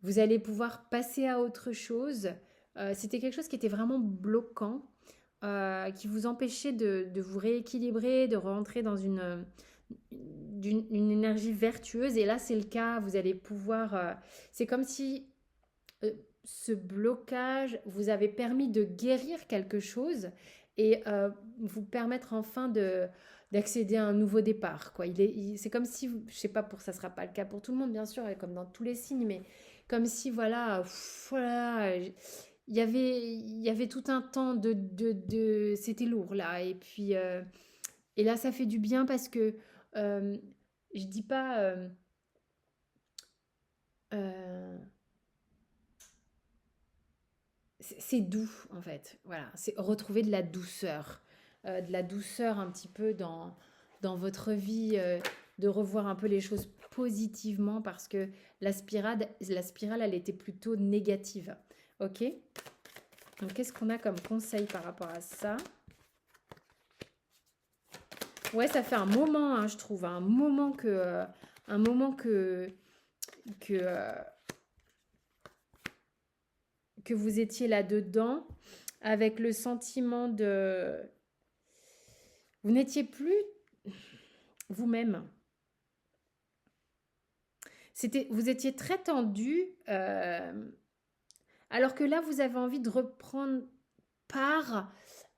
Vous allez pouvoir passer à autre chose. C'était quelque chose qui était vraiment bloquant, qui vous empêchait de vous rééquilibrer, de rentrer dans une énergie vertueuse. Et là, c'est le cas. Vous allez pouvoir... c'est comme si ce blocage vous avait permis de guérir quelque chose et vous permettre enfin d'accéder à un nouveau départ, quoi. C'est comme si, je sais pas, ça sera pas le cas pour tout le monde, bien sûr, et comme dans tous les signes, mais comme si, voilà, voilà, il y avait tout un temps c'était lourd, là, et là, ça fait du bien parce que, euh, je dis pas, euh, c'est doux en fait. Voilà, c'est retrouver de la douceur un petit peu dans votre vie, de revoir un peu les choses positivement parce que la spirale, elle était plutôt négative. Ok. Donc qu'est-ce qu'on a comme conseil par rapport à ça? Ouais, ça fait un moment, hein, je trouve, un moment que, euh, que vous étiez là-dedans avec le sentiment de... Vous n'étiez plus vous-même. Vous étiez très tendu, alors que là, vous avez envie de reprendre part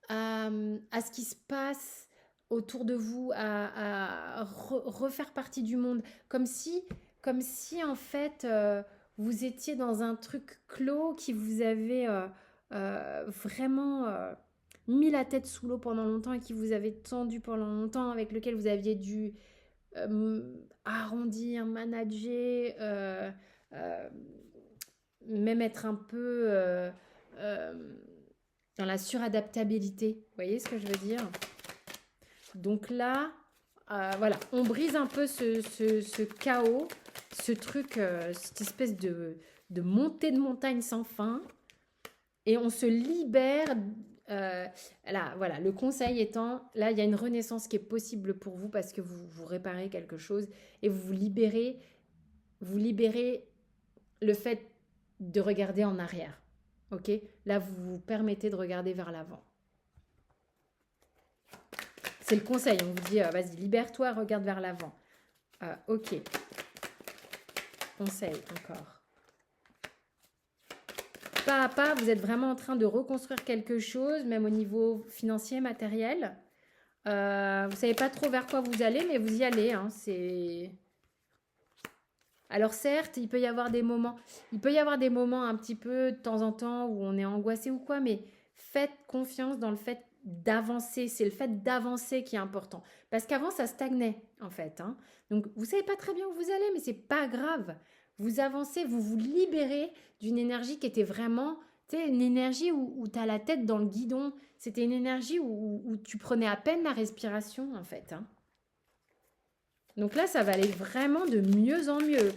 à ce qui se passe autour de vous, à refaire partie du monde, comme si en fait vous étiez dans un truc clos qui vous avait vraiment mis la tête sous l'eau pendant longtemps et qui vous avait tendu pendant longtemps, avec lequel vous aviez dû arrondir, manager, euh, même être un peu euh, dans la suradaptabilité. Vous voyez ce que je veux dire? Donc là, voilà, on brise un peu ce chaos, ce truc, cette espèce de montée de montagne sans fin, et on se libère. Là, voilà, le conseil étant, là, il y a une renaissance qui est possible pour vous parce que vous réparez quelque chose et vous libérez le fait de regarder en arrière. Ok? Là, vous vous permettez de regarder vers l'avant. C'est le conseil. On vous dit, vas-y, libère-toi, regarde vers l'avant. Ok. Conseil encore. Pas à pas, vous êtes vraiment en train de reconstruire quelque chose, même au niveau financier, matériel. Vous ne savez pas trop vers quoi vous allez, mais vous y allez. Hein, c'est... Alors certes, il peut y avoir des moments un petit peu de temps en temps où on est angoissé ou quoi, mais faites confiance dans le fait d'avancer. C'est le fait d'avancer qui est important. Parce qu'avant, ça stagnait, en fait. Hein. Donc, vous savez pas très bien où vous allez, mais c'est pas grave. Vous avancez, vous vous libérez d'une énergie qui était vraiment, tu sais, une énergie où tu as la tête dans le guidon. C'était une énergie où tu prenais à peine la respiration, en fait. Hein. Donc là, ça va aller vraiment de mieux en mieux.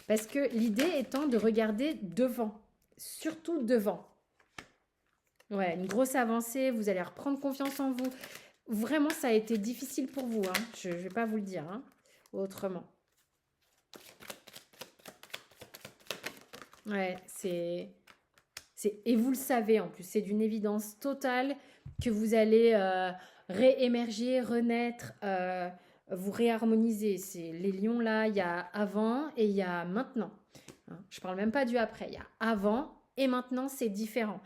Parce que l'idée étant de regarder devant. Surtout devant. Ouais, une grosse avancée. Vous allez reprendre confiance en vous. Vraiment, ça a été difficile pour vous. Hein. Je ne vais pas vous le dire hein, autrement. Ouais, et vous le savez en plus. C'est d'une évidence totale que vous allez réémerger, renaître, vous réharmoniser. Les lions là, il y a avant et il y a maintenant. Hein, je parle même pas du après. Il y a avant et maintenant, c'est différent.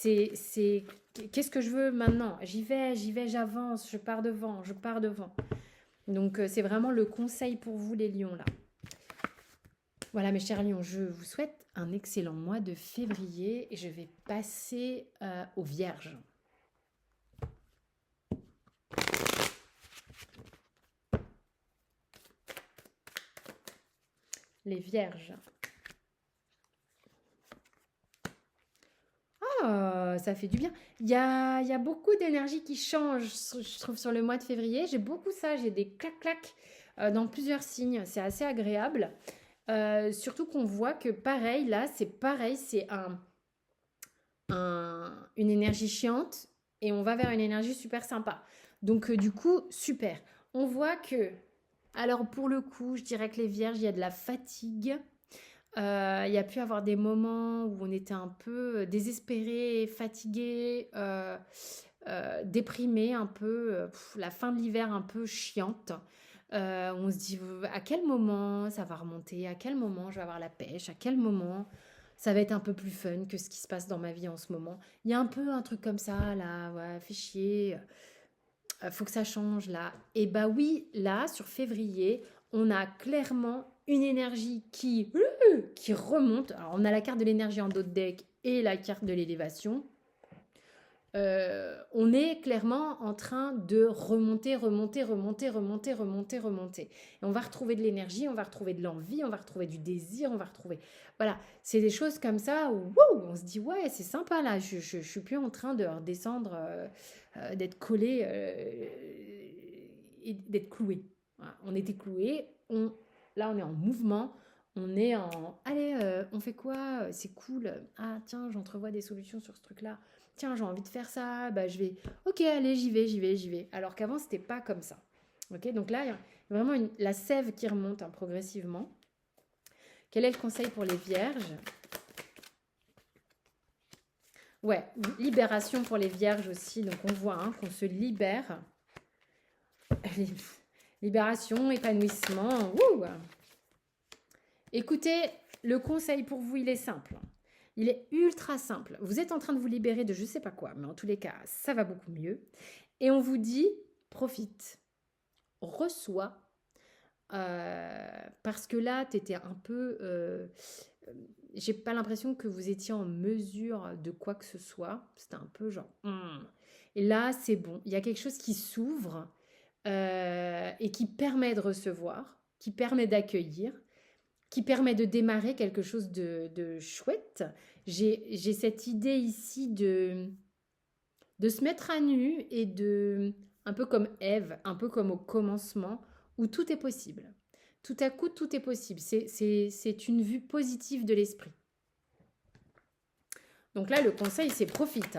Qu'est-ce que je veux maintenant? J'y vais, j'avance, je pars devant. Donc, c'est vraiment le conseil pour vous, les lions là. Voilà, mes chers lions, je vous souhaite un excellent mois de février et je vais passer aux vierges. Les vierges. Oh, ça fait du bien. Il y a beaucoup d'énergie qui change, je trouve, sur le mois de février. J'ai beaucoup ça, j'ai des clac-clac dans plusieurs signes. C'est assez agréable. Surtout qu'on voit que pareil, là, c'est pareil, c'est une énergie chiante et on va vers une énergie super sympa. Donc, du coup, super. On voit que, alors pour le coup, je dirais que les vierges, il y a de la fatigue. Il y a pu avoir des moments où on était un peu désespéré, fatigué, déprimé un peu, la fin de l'hiver un peu chiante. On se dit à quel moment ça va remonter, à quel moment je vais avoir la pêche, à quel moment ça va être un peu plus fun que ce qui se passe dans ma vie en ce moment. Il y a un peu un truc comme ça, là, ouais, fait chier, faut que ça change là. Et bah oui, là, sur février, on a clairement une énergie qui remonte. Alors, on a la carte de l'énergie en dos de deck et la carte de l'élévation. On est clairement en train de remonter. Et on va retrouver de l'énergie, on va retrouver de l'envie, on va retrouver du désir, on va retrouver... Voilà, c'est des choses comme ça où on se dit, ouais, c'est sympa là, je suis plus en train de redescendre, d'être collé et d'être cloué. Voilà, on était cloué, là on est en mouvement, on est en... Allez, on fait quoi? C'est cool. Ah tiens, j'entrevois des solutions sur ce truc-là. Tiens, j'ai envie de faire ça, bah je vais, ok, allez, j'y vais. Alors qu'avant, c'était pas comme ça. Ok, donc là, il y a vraiment la sève qui remonte hein, progressivement. Quel est le conseil pour les vierges? Ouais, libération pour les vierges aussi. Donc on voit hein, qu'on se libère. Libération, épanouissement. Ouh. Écoutez, le conseil pour vous, il est simple. Il est ultra simple. Vous êtes en train de vous libérer de je ne sais pas quoi, mais en tous les cas, ça va beaucoup mieux. Et on vous dit, profite, reçois, parce que là, tu étais un peu... j'ai pas l'impression que vous étiez en mesure de quoi que ce soit. C'était un peu genre... Et là, c'est bon. Il y a quelque chose qui s'ouvre et qui permet de recevoir, qui permet d'accueillir, qui permet de démarrer quelque chose de chouette. J'ai cette idée ici de se mettre à nu et un peu comme Ève, un peu comme au commencement, où tout est possible. Tout à coup, tout est possible. C'est une vue positive de l'esprit. Donc là, le conseil, c'est profite.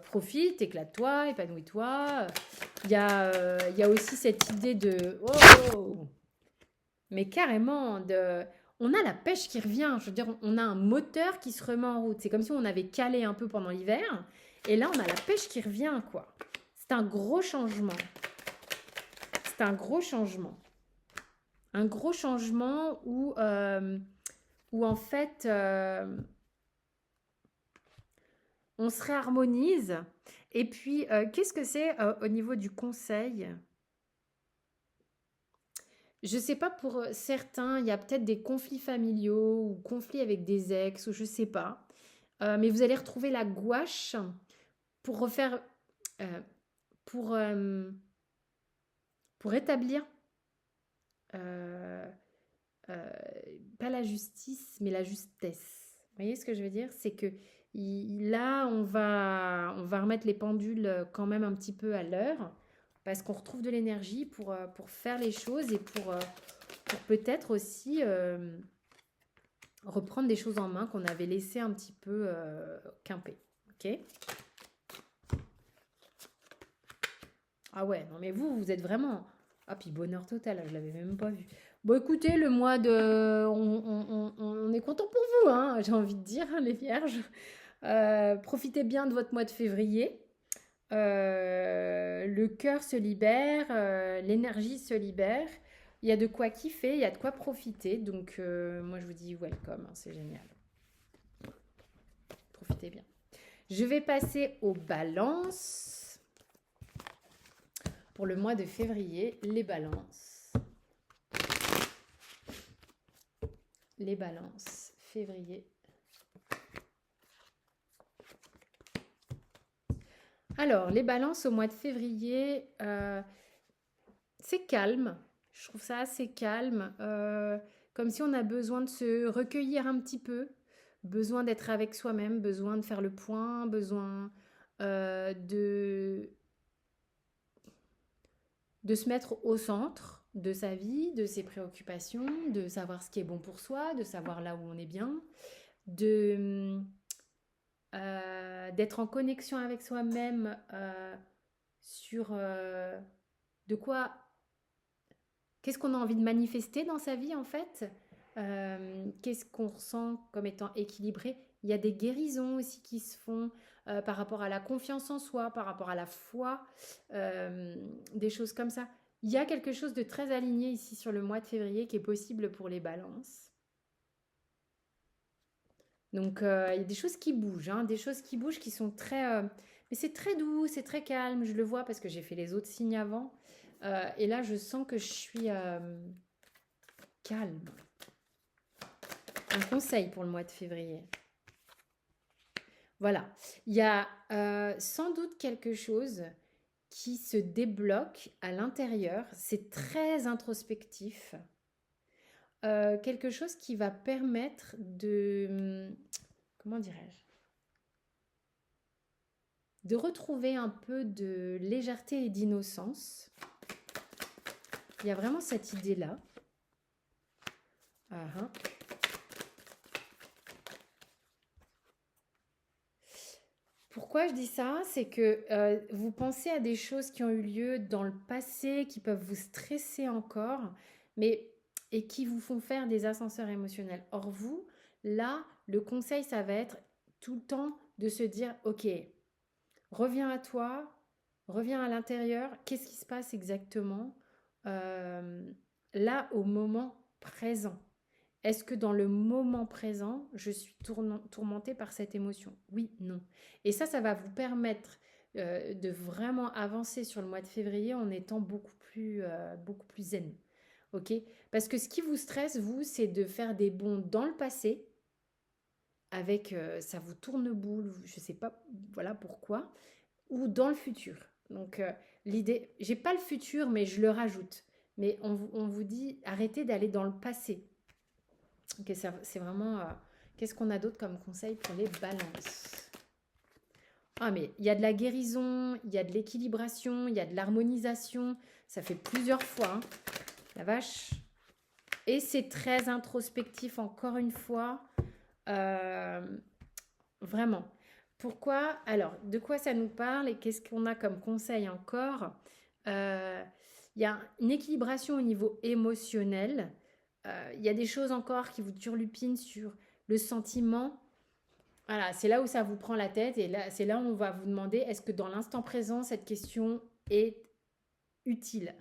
Profite, éclate-toi, épanouis-toi. Il y a aussi cette idée de... Oh, mais carrément, on a la pêche qui revient. Je veux dire, on a un moteur qui se remet en route. C'est comme si on avait calé un peu pendant l'hiver. Et là, on a la pêche qui revient, quoi. C'est un gros changement. C'est un gros changement. Un gros changement où en fait, on se réharmonise. Et puis, qu'est-ce que c'est au niveau du conseil ? Je ne sais pas, pour certains, il y a peut-être des conflits familiaux ou conflits avec des ex, ou je ne sais pas. Mais vous allez retrouver la gouache pour refaire, euh, pour, euh, pour établir, euh, euh, pas la justice, mais la justesse. Vous voyez ce que je veux dire? C'est que là, on va remettre les pendules quand même un petit peu à l'heure, parce qu'on retrouve de l'énergie pour faire les choses et pour peut-être aussi reprendre des choses en main qu'on avait laissées un petit peu quimper. Ok? Ah ouais, non mais vous êtes vraiment... Ah puis bonheur total, je l'avais même pas vu. Bon écoutez, le mois de... On est content pour vous, hein, j'ai envie de dire, hein, les vierges. Profitez bien de votre mois de février. Le cœur se libère, l'énergie se libère. Il y a de quoi kiffer, il y a de quoi profiter. Donc moi je vous dis welcome, hein, c'est génial. Profitez bien. Je vais passer aux balances. Pour le mois de février, les balances. Les balances, février. Alors, les balances au mois de février, c'est calme. Je trouve ça assez calme. Comme si on a besoin de se recueillir un petit peu. Besoin d'être avec soi-même, besoin de faire le point, besoin de se mettre au centre de sa vie, de ses préoccupations, de savoir ce qui est bon pour soi, de savoir là où on est bien, d'être en connexion avec soi-même sur de quoi, qu'est-ce qu'on a envie de manifester dans sa vie en fait, qu'est-ce qu'on ressent comme étant équilibré. Il y a des guérisons aussi qui se font par rapport à la confiance en soi, par rapport à la foi, des choses comme ça. Il y a quelque chose de très aligné ici sur le mois de février qui est possible pour les balances. Donc, il y a des choses qui bougent, hein, des choses qui bougent qui sont très... mais c'est très doux, c'est très calme, je le vois parce que j'ai fait les autres signes avant. Et là, je sens que je suis calme. Un conseil pour le mois de février. Voilà. Il y a sans doute quelque chose qui se débloque à l'intérieur. C'est très introspectif. Quelque chose qui va permettre de... Comment dirais-je? De retrouver un peu de légèreté et d'innocence. Il y a vraiment cette idée-là. Pourquoi je dis ça? C'est que vous pensez à des choses qui ont eu lieu dans le passé, qui peuvent vous stresser encore, et qui vous font faire des ascenseurs émotionnels. Or vous, là, le conseil, ça va être tout le temps de se dire, ok, reviens à toi, reviens à l'intérieur, qu'est-ce qui se passe exactement là au moment présent? Est-ce que dans le moment présent, je suis tourmentée par cette émotion? Oui, non. Et ça va vous permettre de vraiment avancer sur le mois de février en étant beaucoup plus zen. Ok? Parce que ce qui vous stresse, vous, c'est de faire des bonds dans le passé, avec ça vous tourne boule, je ne sais pas voilà pourquoi, ou dans le futur. Donc l'idée, j'ai pas le futur, mais je le rajoute. Mais on vous dit, arrêtez d'aller dans le passé. Ok, c'est vraiment... qu'est-ce qu'on a d'autre comme conseil pour les balances? Ah, mais il y a de la guérison, il y a de l'équilibration, il y a de l'harmonisation. Ça fait plusieurs fois, hein. La vache. Et c'est très introspectif, encore une fois. Euh, Vraiment. Pourquoi? Alors, de quoi ça nous parle et qu'est-ce qu'on a comme conseil encore? Euh, Il y a une équilibration au niveau émotionnel. Il y a des choses encore qui vous turlupinent sur le sentiment. Voilà, c'est là où ça vous prend la tête et là, c'est là où on va vous demander est-ce que dans l'instant présent, cette question est utile?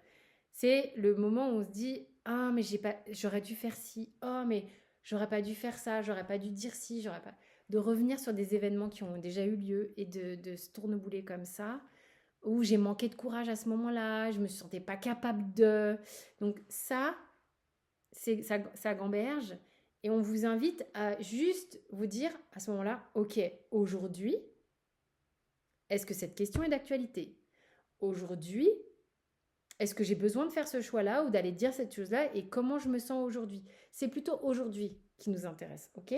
C'est le moment où on se dit ah mais j'ai pas, j'aurais dû faire ci, oh mais j'aurais pas dû faire ça, j'aurais pas dû dire ci, j'aurais pas de revenir sur des événements qui ont déjà eu lieu et de se tournebouler comme ça, où j'ai manqué de courage à ce moment-là, je me sentais pas capable de. Donc ça gamberge et on vous invite à juste vous dire à ce moment-là, ok, aujourd'hui, est-ce que cette question est d'actualité? Aujourd'hui, est-ce que j'ai besoin de faire ce choix-là ou d'aller dire cette chose-là et comment je me sens aujourd'hui? C'est plutôt aujourd'hui qui nous intéresse, ok?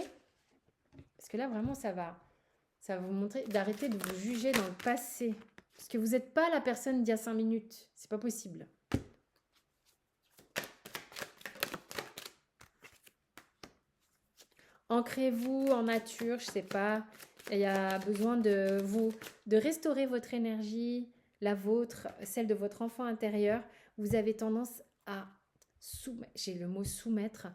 Parce que là, vraiment, ça va vous montrer d'arrêter de vous juger dans le passé. Parce que vous n'êtes pas la personne d'il y a 5 minutes. C'est pas possible. Ancrez-vous en nature, je sais pas. Il y a besoin de vous, de restaurer votre énergie, la vôtre, celle de votre enfant intérieur. Vous avez tendance à j'ai le mot soumettre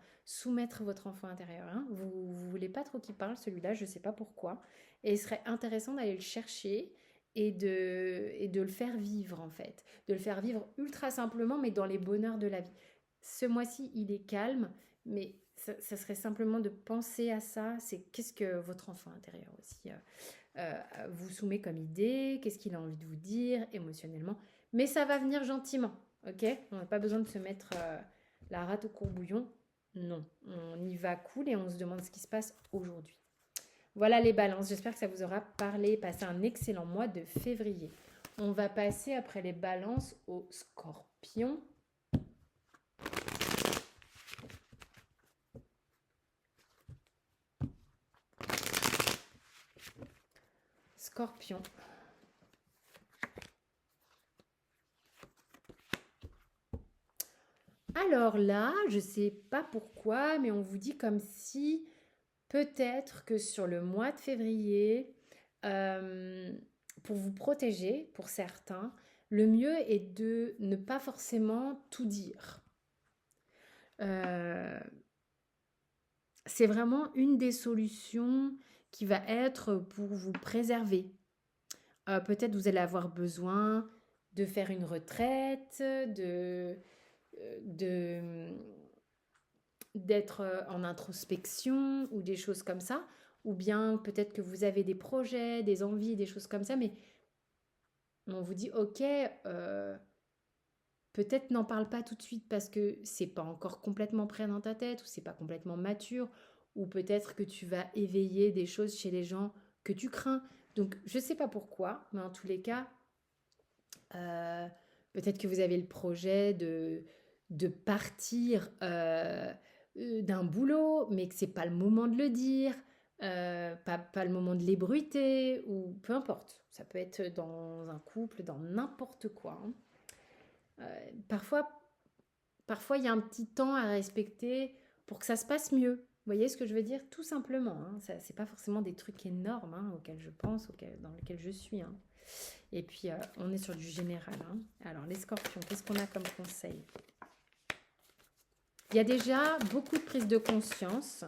votre enfant intérieur, hein. Vous voulez pas trop qu'il parle, celui-là, je sais pas pourquoi. Et il serait intéressant d'aller le chercher et de le faire vivre, en fait. De le faire vivre ultra simplement, mais dans les bonheurs de la vie. Ce mois-ci, il est calme, mais ça serait simplement de penser à ça. C'est qu'est-ce que votre enfant intérieur aussi vous soumet comme idée, qu'est-ce qu'il a envie de vous dire émotionnellement. Mais ça va venir gentiment, ok? On n'a pas besoin de se mettre la rate au courbouillon. Non, on y va cool et on se demande ce qui se passe aujourd'hui. Voilà les balances, j'espère que ça vous aura parlé. Passez un excellent mois de février. On va passer après les balances au scorpion. Scorpion. Alors là, je ne sais pas pourquoi, mais on vous dit comme si peut-être que sur le mois de février, pour vous protéger, pour certains, le mieux est de ne pas forcément tout dire. C'est vraiment une des solutions qui va être pour vous préserver. Peut-être vous allez avoir besoin de faire une retraite, d'être en introspection ou des choses comme ça. Ou bien peut-être que vous avez des projets, des envies, des choses comme ça, mais on vous dit ok, peut-être n'en parle pas tout de suite parce que c'est pas encore complètement prêt dans ta tête ou c'est pas complètement mature ou peut-être que tu vas éveiller des choses chez les gens que tu crains. Donc je sais pas pourquoi, mais en tous les cas, peut-être que vous avez le projet de partir d'un boulot, mais que c'est pas le moment de le dire, pas le moment de l'ébruiter, ou peu importe. Ça peut être dans un couple, dans n'importe quoi, hein. Parfois, il y a un petit temps à respecter pour que ça se passe mieux. Vous voyez ce que je veux dire? Tout simplement, hein. C'est pas forcément des trucs énormes hein, auxquels je pense, dans lesquels je suis, hein. Et puis, on est sur du général, hein. Alors, les scorpions, qu'est-ce qu'on a comme conseil? Il y a déjà beaucoup de prise de conscience.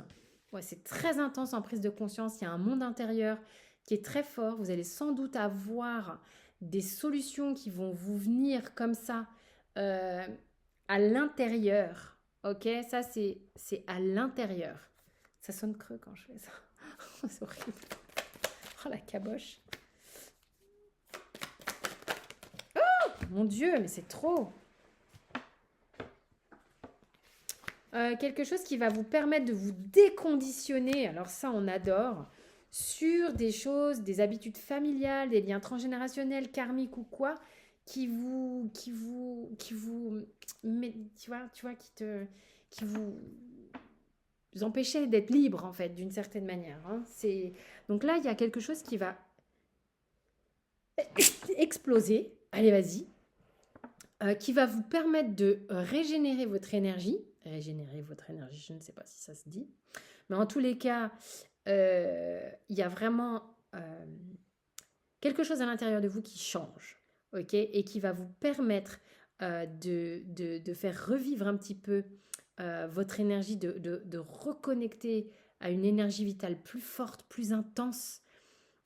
Ouais, c'est très intense en prise de conscience. Il y a un monde intérieur qui est très fort. Vous allez sans doute avoir des solutions qui vont vous venir comme ça à l'intérieur. Ok, ça c'est à l'intérieur. Ça sonne creux quand je fais ça. C'est horrible. Oh la caboche. Mon Dieu, mais c'est trop. Quelque chose qui va vous permettre de vous déconditionner, alors ça on adore, sur des choses, des habitudes familiales, des liens transgénérationnels, karmiques ou quoi, mais, qui vous empêchez d'être libre en fait, d'une certaine manière. Hein. Donc là, il y a quelque chose qui va exploser. Allez, vas-y. Qui va vous permettre de régénérer votre énergie. Régénérer votre énergie, je ne sais pas si ça se dit. Mais en tous les cas, il y a vraiment quelque chose à l'intérieur de vous qui change, ok, et qui va vous permettre de faire revivre un petit peu votre énergie, de reconnecter à une énergie vitale plus forte, plus intense.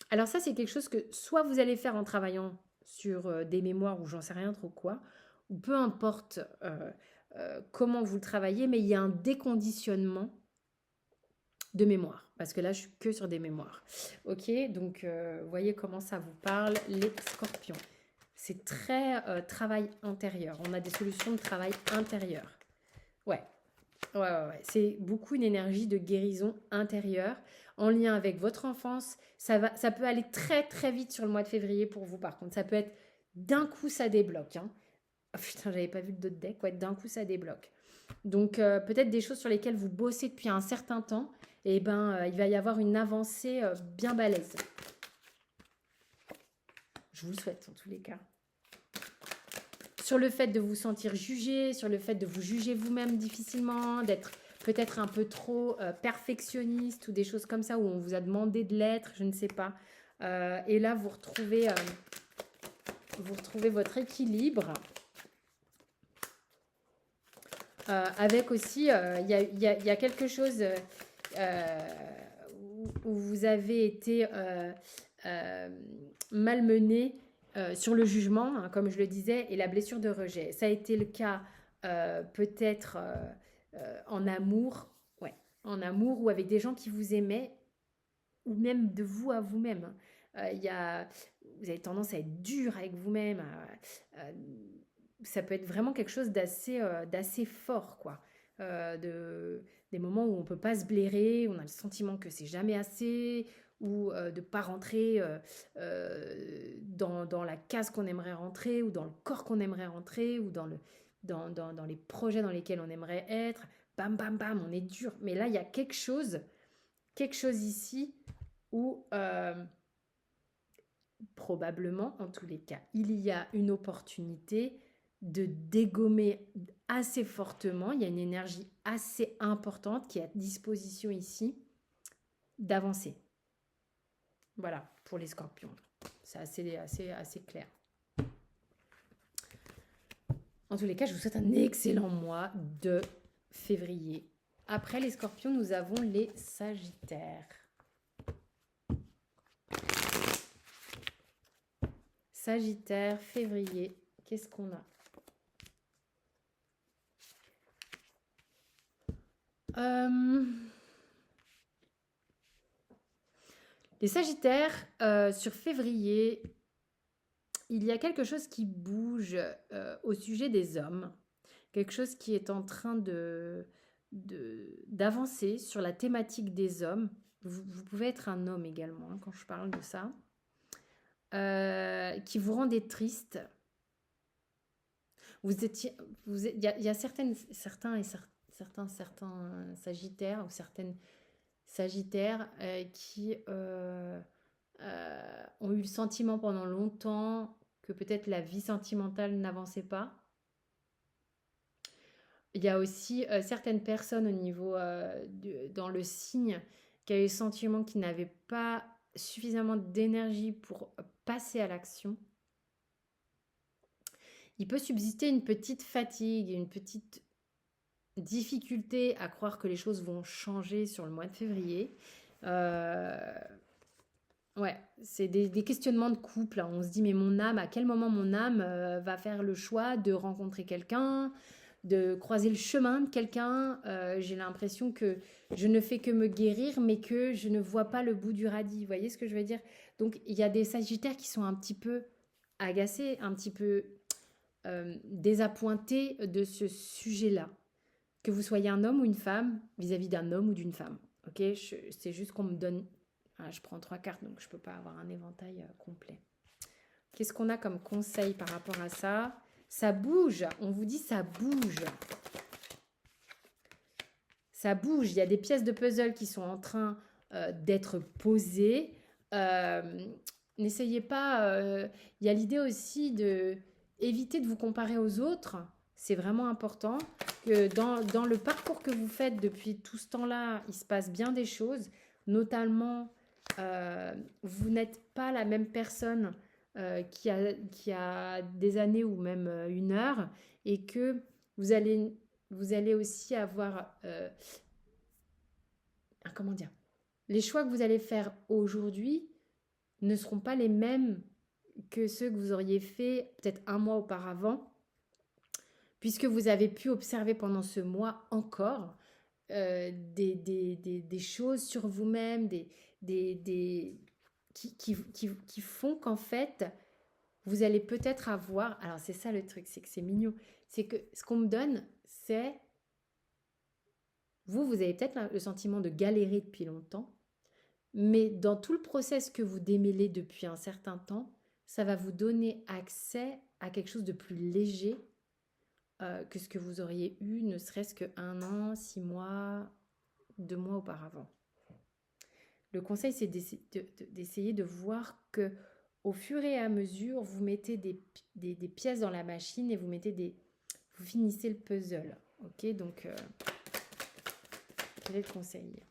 Alors ça, c'est quelque chose que soit vous allez faire en travaillant sur des mémoires ou j'en sais rien trop quoi, ou peu importe comment vous le travaillez, mais il y a un déconditionnement de mémoire, parce que là, je suis que sur des mémoires. Ok, donc voyez comment ça vous parle, les scorpions. C'est très travail intérieur. On a des solutions de travail intérieur. Ouais, ouais. C'est beaucoup une énergie de guérison intérieure en lien avec votre enfance. Ça peut aller très très vite sur le mois de février pour vous par contre. Ça peut être d'un coup ça débloque. Hein. Oh, putain, j'avais pas vu le dos de deck. Ouais, d'un coup ça débloque. Donc peut-être des choses sur lesquelles vous bossez depuis un certain temps. Et ben il va y avoir une avancée bien balèze. Je vous le souhaite en tous les cas. Sur le fait de vous sentir jugé, sur le fait de vous juger vous-même difficilement, d'être peut-être un peu trop perfectionniste ou des choses comme ça où on vous a demandé de l'être, je ne sais pas. Et là, vous retrouvez votre équilibre. Avec aussi, il y a quelque chose où vous avez été malmené sur le jugement, hein, comme je le disais, et la blessure de rejet. Ça a été le cas peut-être en amour, ouais, en amour ou avec des gens qui vous aimaient, ou même de vous à vous-même. Vous avez tendance à être dur avec vous-même. Ça peut être vraiment quelque chose d'assez fort, quoi. Des moments où on ne peut pas se blairer, on a le sentiment que c'est jamais assez, ou de ne pas rentrer dans la case qu'on aimerait rentrer, ou dans le corps qu'on aimerait rentrer, ou dans les projets dans lesquels on aimerait être. Bam, bam, bam, on est dur. Mais là, il y a quelque chose ici où probablement, en tous les cas, il y a une opportunité de dégommer assez fortement. Il y a une énergie assez importante qui est à disposition ici d'avancer. Voilà, pour les scorpions. C'est assez clair. En tous les cas, je vous souhaite un excellent mois de février. Après les scorpions, nous avons les sagittaires. Sagittaire, février, qu'est-ce qu'on a? Les Sagittaires, sur février, il y a quelque chose qui bouge au sujet des hommes. Quelque chose qui est en train d'avancer sur la thématique des hommes. Vous pouvez être un homme également, hein, quand je parle de ça. Qui vous rendait triste. Il y a certains Sagittaires ou certaines Sagittaires qui ont eu le sentiment pendant longtemps que peut-être la vie sentimentale n'avançait pas. Il y a aussi certaines personnes au niveau dans le signe qui a eu le sentiment qu'ils n'avaient pas suffisamment d'énergie pour passer à l'action. Il peut subsister une petite fatigue, une petite difficulté à croire que les choses vont changer sur le mois de février. Ouais, c'est des questionnements de couple. Hein. On se dit, mais mon âme, à quel moment mon âme va faire le choix de rencontrer quelqu'un, de croiser le chemin de quelqu'un. J'ai l'impression que je ne fais que me guérir, mais que je ne vois pas le bout du radis. Vous voyez ce que je veux dire? Donc, il y a des sagittaires qui sont un petit peu agacés, un petit peu désappointés de ce sujet-là. Que vous soyez un homme ou une femme, vis-à-vis d'un homme ou d'une femme. Ok, c'est juste qu'on me donne... Ah, je prends 3 cartes, donc je ne peux pas avoir un éventail complet. Qu'est-ce qu'on a comme conseil par rapport à ça? Ça bouge, on vous dit ça bouge. Ça bouge, il y a des pièces de puzzle qui sont en train d'être posées. N'essayez pas... Il y a l'idée aussi de éviter de vous comparer aux autres. C'est vraiment important que dans le parcours que vous faites depuis tout ce temps-là, il se passe bien des choses. Notamment, vous n'êtes pas la même personne qui a des années ou même une heure, et que vous allez aussi avoir... comment dire? Les choix que vous allez faire aujourd'hui ne seront pas les mêmes que ceux que vous auriez fait peut-être un mois auparavant, puisque vous avez pu observer pendant ce mois encore des choses sur vous-même, qui font qu'en fait, vous allez peut-être avoir... Alors, c'est ça le truc, c'est que c'est mignon. C'est que ce qu'on me donne, c'est... Vous avez peut-être le sentiment de galérer depuis longtemps, mais dans tout le process que vous démêlez depuis un certain temps, ça va vous donner accès à quelque chose de plus léger que ce que vous auriez eu, ne serait-ce que 1 an, 6 mois, 2 mois auparavant. Le conseil, c'est d'essayer de voir que au fur et à mesure, vous mettez des pièces dans la machine et vous finissez le puzzle. Ok, donc quel est le conseil?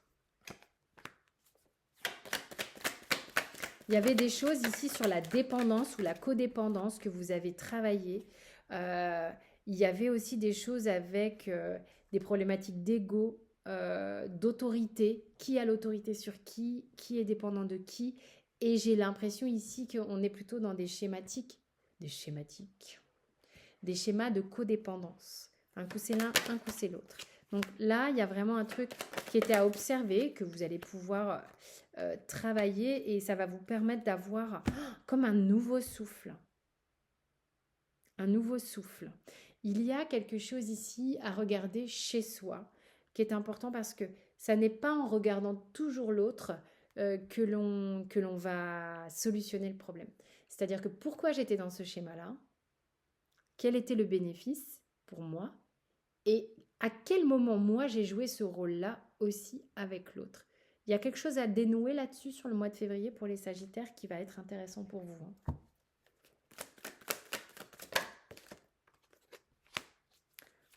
Il y avait des choses ici sur la dépendance ou la codépendance que vous avez travaillé. Il y avait aussi des choses avec des problématiques d'ego, d'autorité. Qui a l'autorité sur qui est dépendant de qui? Et j'ai l'impression ici qu'on est plutôt dans des schémas de codépendance. Un coup c'est l'un, un coup c'est l'autre. Donc là, il y a vraiment un truc qui était à observer, que vous allez pouvoir travailler, et ça va vous permettre d'avoir comme un nouveau souffle. Un nouveau souffle. Il y a quelque chose ici à regarder chez soi qui est important, parce que ça n'est pas en regardant toujours l'autre que l'on va solutionner le problème. C'est-à-dire que pourquoi j'étais dans ce schéma-là, quel était le bénéfice pour moi, et à quel moment moi j'ai joué ce rôle-là aussi avec l'autre. Il y a quelque chose à dénouer là-dessus sur le mois de février pour les Sagittaires qui va être intéressant pour vous.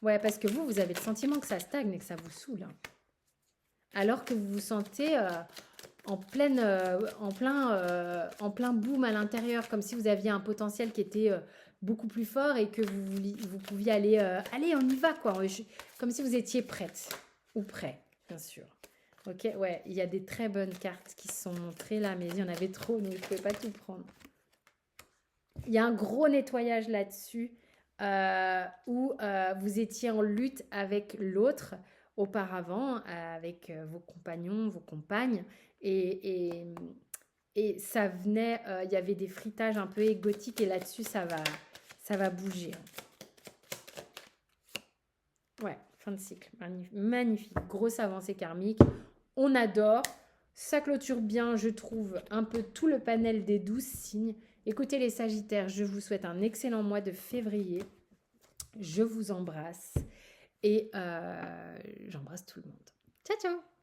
Ouais, parce que vous avez le sentiment que ça stagne et que ça vous saoule. Alors que vous vous sentez en plein boom à l'intérieur, comme si vous aviez un potentiel qui était beaucoup plus fort et que vous pouviez aller, allez, on y va, quoi. Comme si vous étiez prête, ou prêt, bien sûr. Ok, ouais, il y a des très bonnes cartes qui se sont montrées là, mais il y en avait trop, donc je ne pouvais pas tout prendre. Il y a un gros nettoyage là-dessus où vous étiez en lutte avec l'autre auparavant, avec vos compagnons, vos compagnes, et ça venait, il y avait des fritages un peu égotiques, et là-dessus, ça va bouger. Ouais, fin de cycle, magnifique, grosse avancée karmique, on adore, ça clôture bien, je trouve, un peu tout le panel des 12 signes. Écoutez les Sagittaires, je vous souhaite un excellent mois de février, je vous embrasse, et j'embrasse tout le monde. Ciao, ciao!